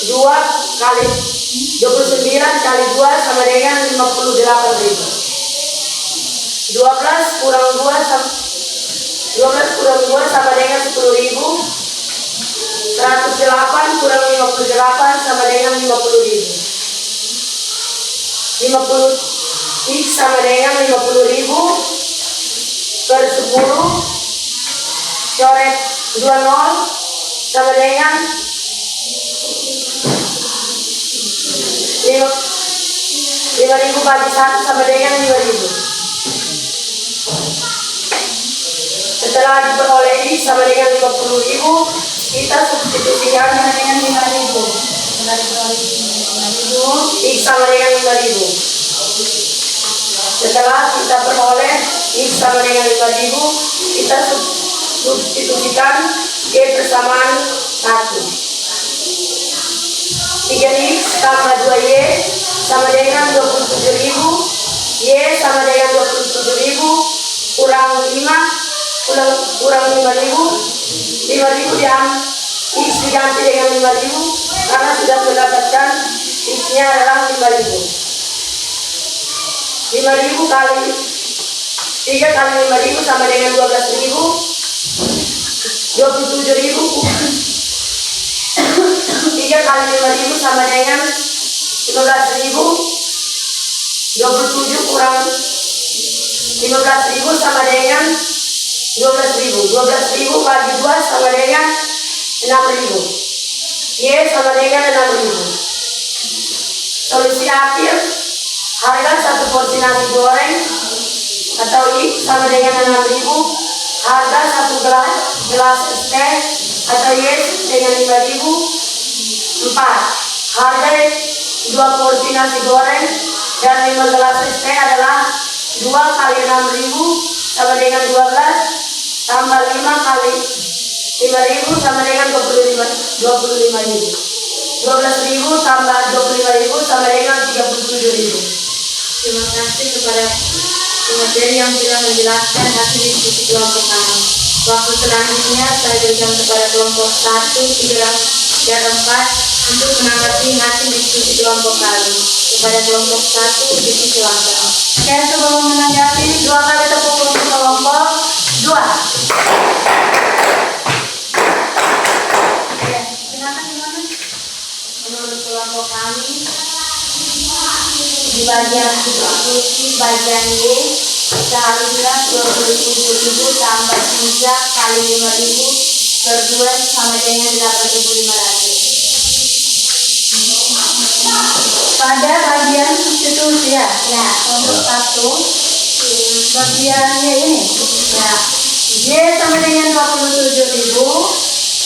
2 kali 29 kali 2 sama dengan 58.000. 12 kurang 2 sama dengan 10.000. 108 kurang 58 sama dengan 50.000. 50 X sama dengan 50.000 per 10 coret 20 sama dengan 5.000 bagi 1 sama dengan 5.000. Setelah diperoleh X sama dengan 50.000, kita substitusikan dengan 5.000. X sama dengan 5.000. Setelah kita peroleh X sama dengan 5.000, kita substitusikan Y persamaan 1. 3X tambah 2Y sama dengan 27.000, Y sama dengan 27.000 kurang 5 kurang 5.000. 5.000 X diganti dengan 5.000 karena sudah mendapatkan X-nya adalah 5.000. 5.000 kali 3 kali 5.000 sama dengan 12.000. 27.000 3 kali 5.000 sama dengan 15.000. 27 kurang 15.000 sama dengan 12.000. 12.000 bagi 2 sama dengan 6.000. Y sama dengan 6.000. Solusi akhir, harga 1 porsi nasi goreng atau X sama dengan 6.000. Harga 1 gelas ST atau Y dengan 5.000. 4. Harga 2 porsi nasi goreng dan 5 gelas ST adalah 2 kali 6.000 sama dengan 12 tambah 5 kali 5.000 sama dengan 25.000. 12.000 tambah 25.000 sama dengan 37.000. Terima kasih kepada pemateri yang sudah menjelaskan hasil diskusi kelompok kami. Waktu selanjutnya saya berikan kepada kelompok 1, 3, dan 4 untuk menanggapi hasil diskusi kelompok kami. Kepada kelompok 1, silakan. Oke, sebelum menanggapi 2 kali tepuk untuk kelompok 2. Ya, silakan gimana? Menurut kelompok kami, di bagian substitusi bagian Y Seharusnya 27.000 tambah 3 kali 5.000 per 2 sama dengan 8.500. Pada bagian substitusi ya. Ya. Untuk 1 bagiannya ini. Ya. Y sama dengan 27.000.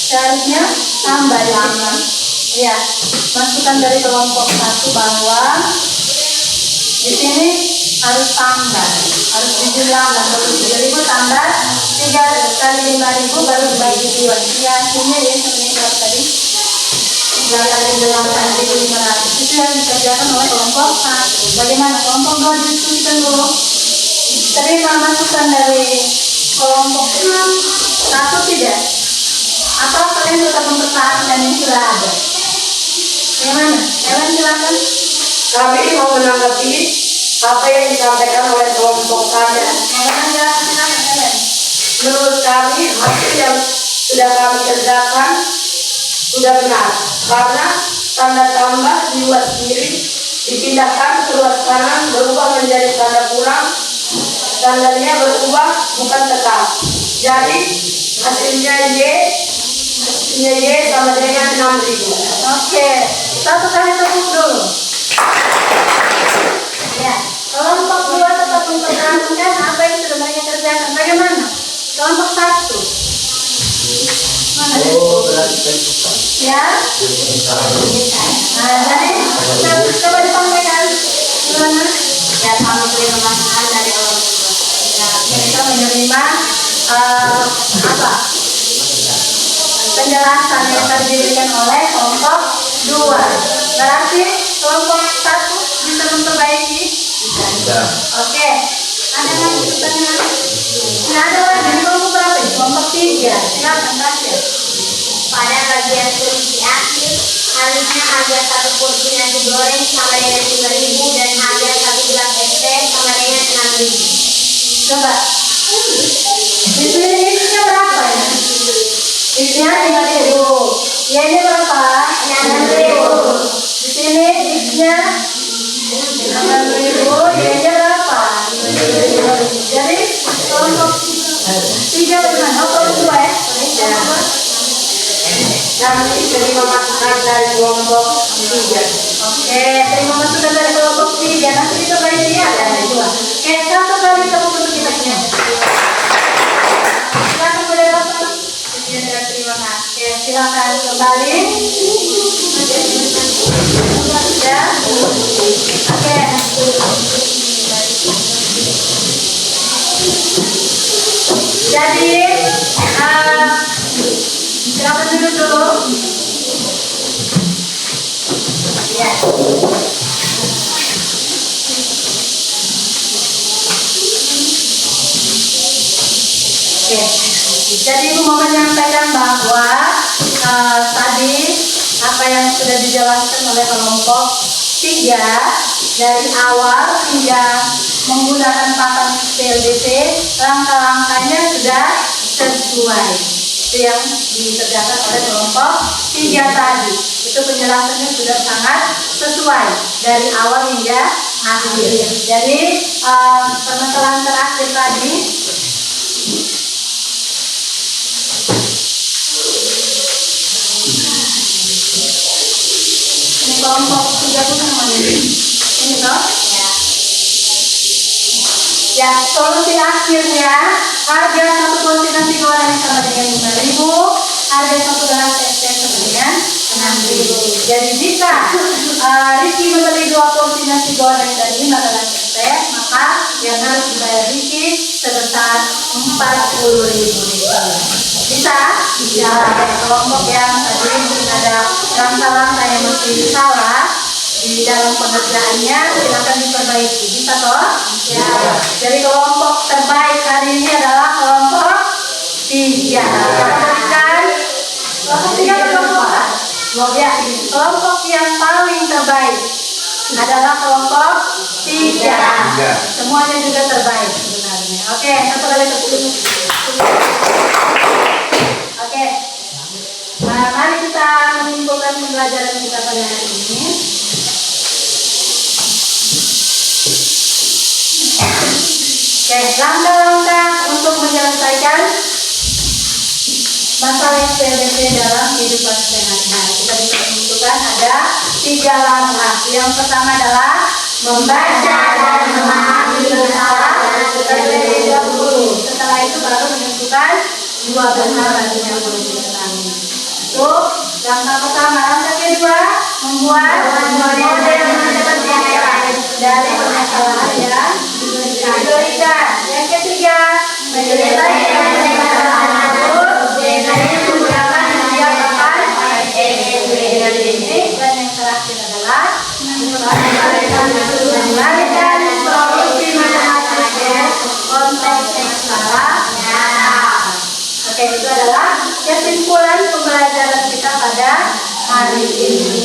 Seharusnya tambah ya. Ya. Masukkan dari kelompok 1 bahwa di sini harus tambah, harus dijumlahkan 27.000 tambah 3 kali 5.000 baru dibagi 2. Ya, hasilnya ya sebenarnya berapa tadi? 8.500. Itu yang dikerjakan oleh kelompok 1. Bagaimana kelompok 2 diskusikan dulu. Tadi kalau masukkan dari kelompok 1 tidak? Atau kalian tetap mempertahankan yang sudah ada? Bagaimana? Kalian silakan. Kami mau menanggapi apa yang disampaikan oleh kelompok saya. Menurut kami hasil yang sudah kami kerjakan sudah benar karena tanda tambah di luas kiri dipindahkan ke luas kanan berubah menjadi tanda kurang, tandanya berubah bukan tetap. Jadi hasilnya Y sama dengan 6.000. Oke, satu kali tepuk dulu. Ya, kelompok 2 tetap mempertahankan apa yang sudah mereka kerjakan. Bagaimana? Kelompok 1. Mana? Oh, berarti tentukan. Ya. Nah, jadi coba disampaikan. Gimana? Ya, kami terima masukan dari kelompok 2. Ya, mereka menerima apa? Penjelasan yang tadi diberikan oleh kelompok 2. Berarti kelompok 1 bisa memperbaiki. Bisa. Oke. Ada lagi pertanyaan? Nah, ada lagi di kelompok berapa? Kelompok 3. Silakan Tasya. Pada bagian solusi akhir, harusnya harga 1 porsi nasi goreng sama dengan 5.000 dan harga 1 gelas es teh sama dengan 6.000. Coba. Di sini X-nya berapa ya? X-nya 5.000. Y-nya berapa? 6.000. Di sini X-nya 6.000. Y-nya berapa? 5.000. Jadi kelompok 3 bagaimana? Oh, kelompok 2 ya? Kami terima masukan dari kelompok 3. Oke, terima masukan dari kelompok 3. Nanti kita bagi ya, ada 2. Oke, satu kali tepuk untuk kita punya. Silakan boleh bapak. Terima kasih. Oke, silakan kembali. Ya. Oke. Jadi, silakan duduk dulu. Ya. Oke. Jadi Ibu mau menyampaikan bahwa tadi apa yang sudah dijelaskan oleh kelompok 3 dari awal hingga menggunakan papan PLDT, langkah-langkahnya sudah sesuai. Itu yang dikerjakan oleh kelompok 3 tadi. Itu penjelasannya sudah sangat sesuai dari awal hingga akhir. Jadi permasalahan terakhir tadi ini kelompok 3 pun sama ini toh? Ya. Ya, solusi akhirnya harga 1 porsi nasi goreng sama dengan 5.000, harga 1 gelas es teh sama dengan 6.000. Jadi jika Riki membeli 2 porsi nasi goreng dan 5 gelas es teh, maka yang harus dibayar Riki sebesar 40.000. Bisa? Bisa. Kelompok yang tadi mungkin ada langkah-langkah yang masih salah di dalam pengerjaannya, silakan diperbaiki. Bisa toh? Ya. Jadi kelompok terbaik hari ini adalah kelompok 3. Kita berikan kelompok 3 atau kelompok 4? Ya, kelompok yang paling terbaik adalah kelompok 3. Semuanya juga terbaik sebenarnya. Oke, satu kali tepuk. Oke. Nah, mari kita menyimpulkan pembelajaran kita pada hari ini. Oke, Oke, langkah-langkah untuk menyelesaikan masalah SPLDP dalam kehidupan sehari-hari. Kita bisa menentukan ada 3 langkah. Yang pertama adalah membaca dan memahami masalah terlebih dahulu. Setelah itu baru menentukan 2 benar bagi yang perlu diketahui. Itu langkah pertama. Langkah kedua, membuat model dari permasalahan yang diberikan. Yang ketiga, menyelesaikan permasalahan tersebut dengan menggunakan media papan ini. Dan yang terakhir adalah mengalihkan solusi matematiknya konteks masalah nyata. Oke, itu adalah kesimpulan pembelajaran kita pada hari ini.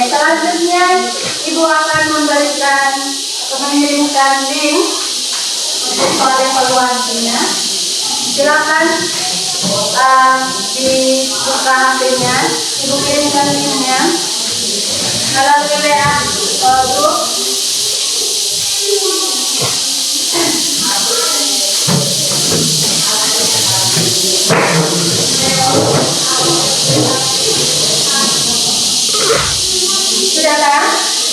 Selanjutnya, Ibu akan memberikan atau mengirimkan link untuk soal evaluasinya. Silakan dibuka HP-nya, Ibu kirimkan linknya melalui WA grup. Sudahkah?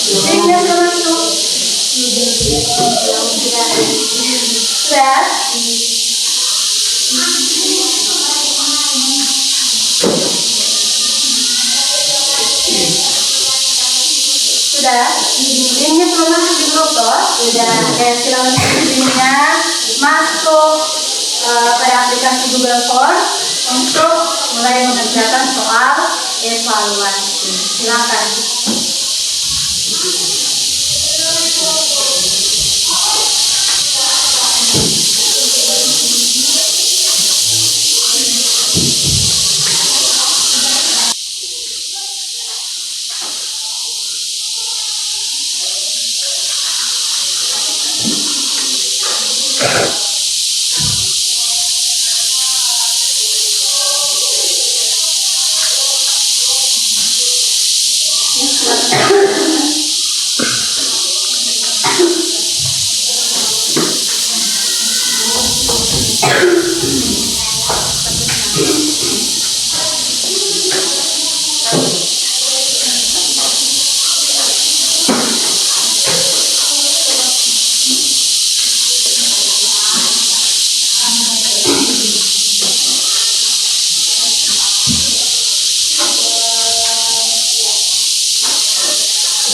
Linknya sudah masuk? Sudah? Sudah? Linknya belum masuk di grup toh? Sudah. Oke, silakan linknya masuk pada aplikasi Google Form untuk mulai mengerjakan soal evaluasi. Silakan.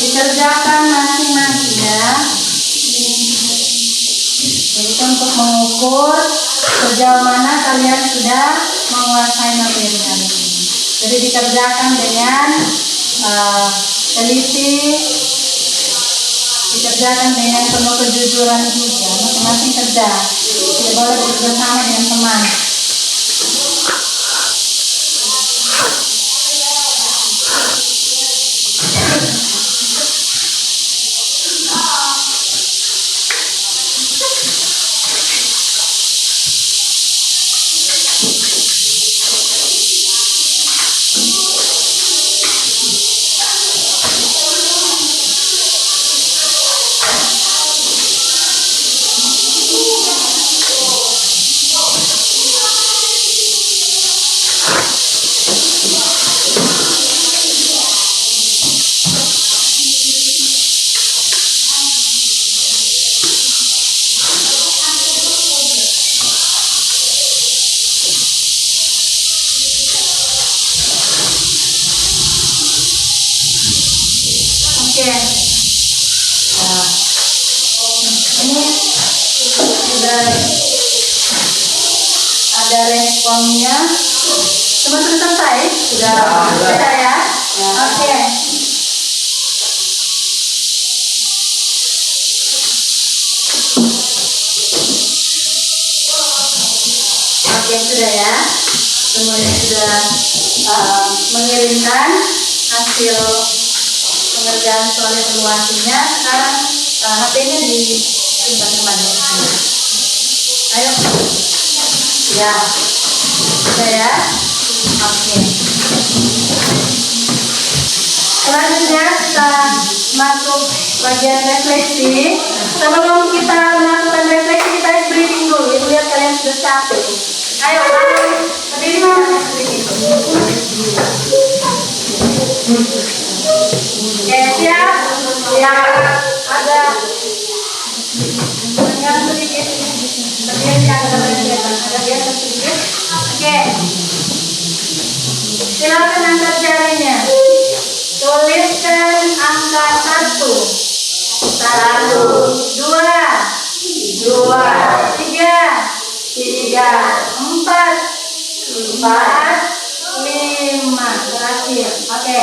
Dikerjakan masing-masing ya. Jadi untuk mengukur sejauh mana kalian sudah menguasai materi hari ini. Jadi dikerjakan dengan teliti, dikerjakan dengan penuh kejujuran juga. Masing-masing kerja. Tidak boleh bekerja sama dengan teman. Oke. Nah, ini sudah ada responnya. Semua sudah selesai? Sudah ya? Oke. Oke, sudah ya. Semuanya sudah mengirimkan hasil pengerjaan soal evaluasinya. Sekarang HP-nya disimpan kembali. Ayo. Ya. Sudah ya? Oke. Selanjutnya kita masuk bagian refleksi. Sebelum kita melakukan refleksi, kita harus briefing dulu. Ibu lihat kalian sudah capek. Ayo, berdiri mana briefing dulu. Oke, siap? Ya, ada yang sedikit. Berdiri agak kelihatan, agak biasa sedikit. Oke. Silakan angkat jarinya. Tuliskan angka 1, 2, 3, 4, 5. Terakhir. Oke.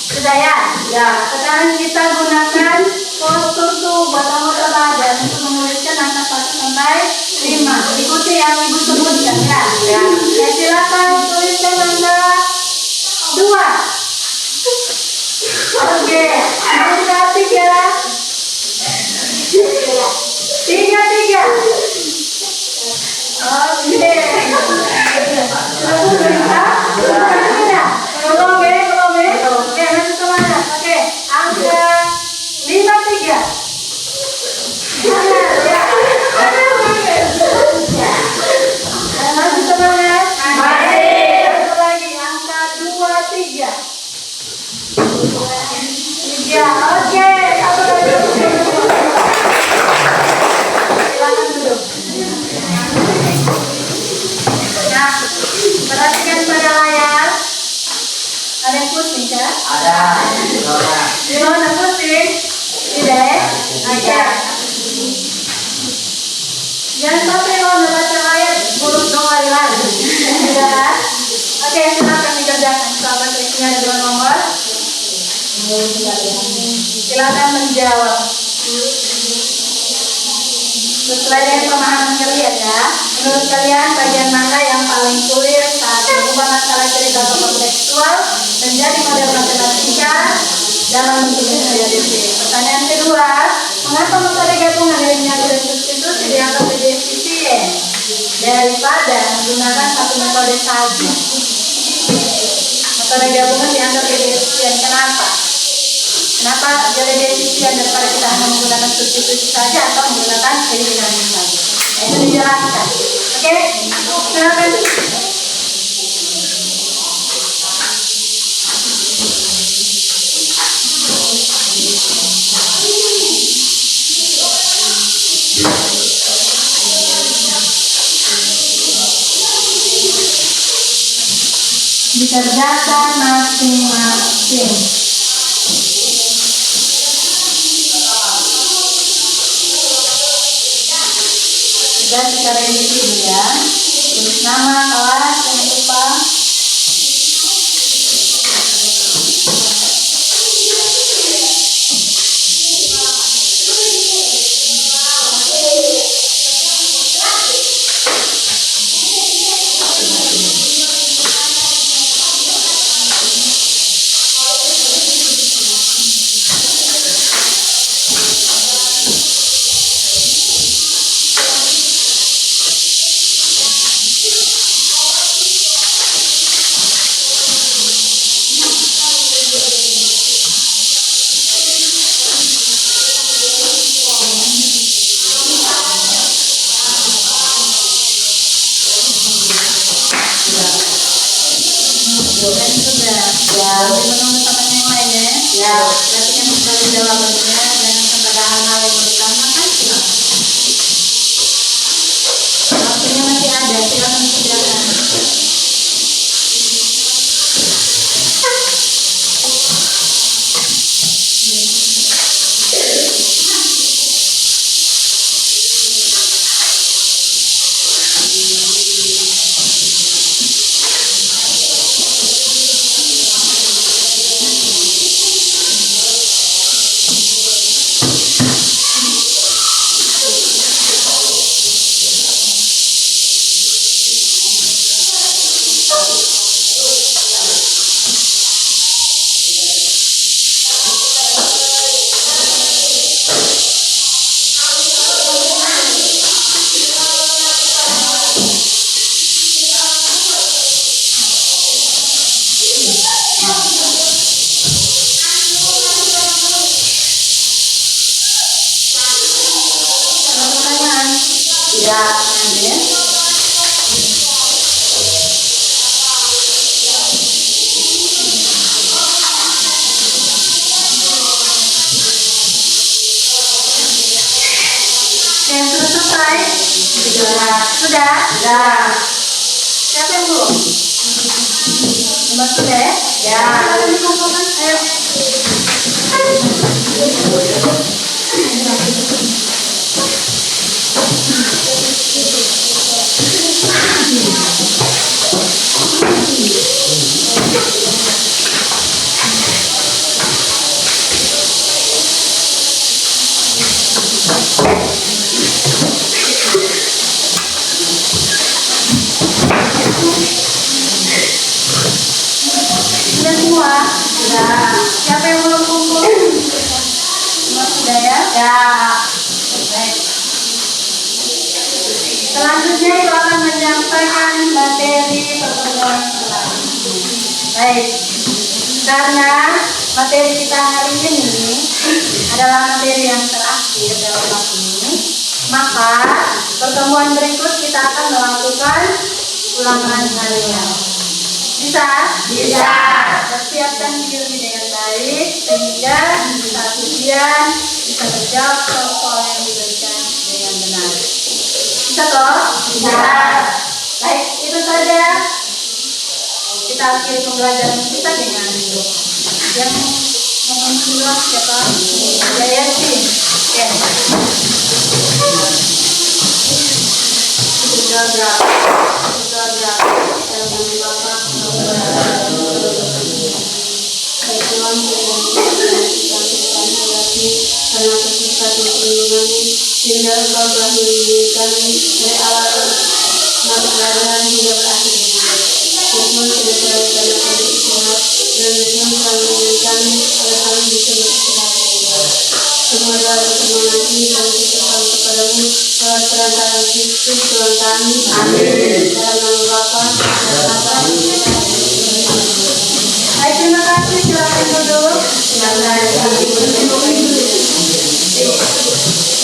Sudah ya? Ya. Sekarang kita gunakan postur tubuh atau teladan untuk menuliskan angka 1 sampai 5. Ikuti yang ibu sebutkan ya. Ya. Silakan tuliskan angka 2. Oke, angka 3. 3. Oke. Belum ya? Oke, masih semangat. Oke, angka 53. Ya. Masih semangat? Masih. Satu lagi, angka 23. 3. Oke, satu lagi. Silakan duduk. Nah, perhatikan pada layar. Ada yang pusing kah? Ada. Gimana pusing? Tidak ya? Oke. Jangan sampai kalau membaca layar buruk dong lari-lari. Tidak. Oke, silakan dikerjakan. Sahabat reksinya ada 2 nomor. Silakan menjawab sesuai dengan pemahaman kalian ya. Menurut kalian bagian mana yang paling sulit saat mengubah masalah cerita tokoh tekstual menjadi model matematika dalam bentuk PDCT? Pertanyaan kedua, mengapa metode gabungan dari menyatu dan substitusi dianggap lebih efisien daripada menggunakan satu metode saja? Metode gabungan dianggap lebih efisien. Kenapa? Kenapa dia lebih efisien daripada kita hanya menggunakan substitusi saja atau menggunakan eliminasi saja? Nah, itu dijelaskan. Oke, silakan. Dikerjakan masing-masing. Dan secara individu ya, tulis nama, kelas, jangan lupa. Dan sudah ya, menunggu teman yang lain ya. Ya, berarti yang sekali jawabannya dan kepada hal-hal yang mau ditanyakan silakan. Waktunya masih ada, silakan kerjakan. Tidak. Ya. Oke, sudah selesai? Sudah? Sudah. Siapa yang belum? Nomor sudah ya? Ya. Silakan dikumpulkan, ayo. Sudah semua? Sudah. Siapa yang belum kumpul? Semua sudah ya? Ya. Baik. Selanjutnya Ibu akan menyampaikan materi pertemuan selanjutnya. Baik. Karena materi kita hari ini adalah materi yang terakhir dalam kelas ini, maka pertemuan berikut kita akan melakukan ulangan harian. Bisa? Bisa. Persiapkan diri dengan baik sehingga saat ujian bisa menjawab soal yang diberikan dengan benar. Bisa toh? Bisa. Baik, itu saja. Kita akhiri pembelajaran kita dengan yang mohon silakan siapa? Yayasin. Oke. Sudah berapa? Sudah berapa? Saya ingin Bapak Tuhan karena kesukaan perlindungan sehingga Engkau telah melindungi kami dari awal kelahiran hingga berakhir hidup. Tuhan tidak selalu karena kami istirahat dan Tuhan selalu memberi kami agar kami bisa beristirahat. Semoga pertemuan ini kami berserahkan kepadamu lewat perantara Kristus Tuhan kami. Amin. Dalam nama Bapa dan Anak dan Roh Kudus. Baik, terima kasih. Silakan duduk.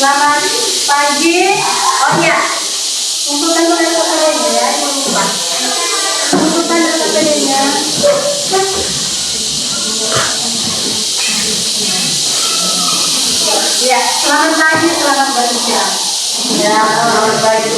Selamat pagi. Oh iya, kumpulkan dulu SKPD-nya ya, jangan lupa. Kumpulkan SKPD-nya. Ya, selamat pagi, selamat bekerja. Ya, selamat pagi.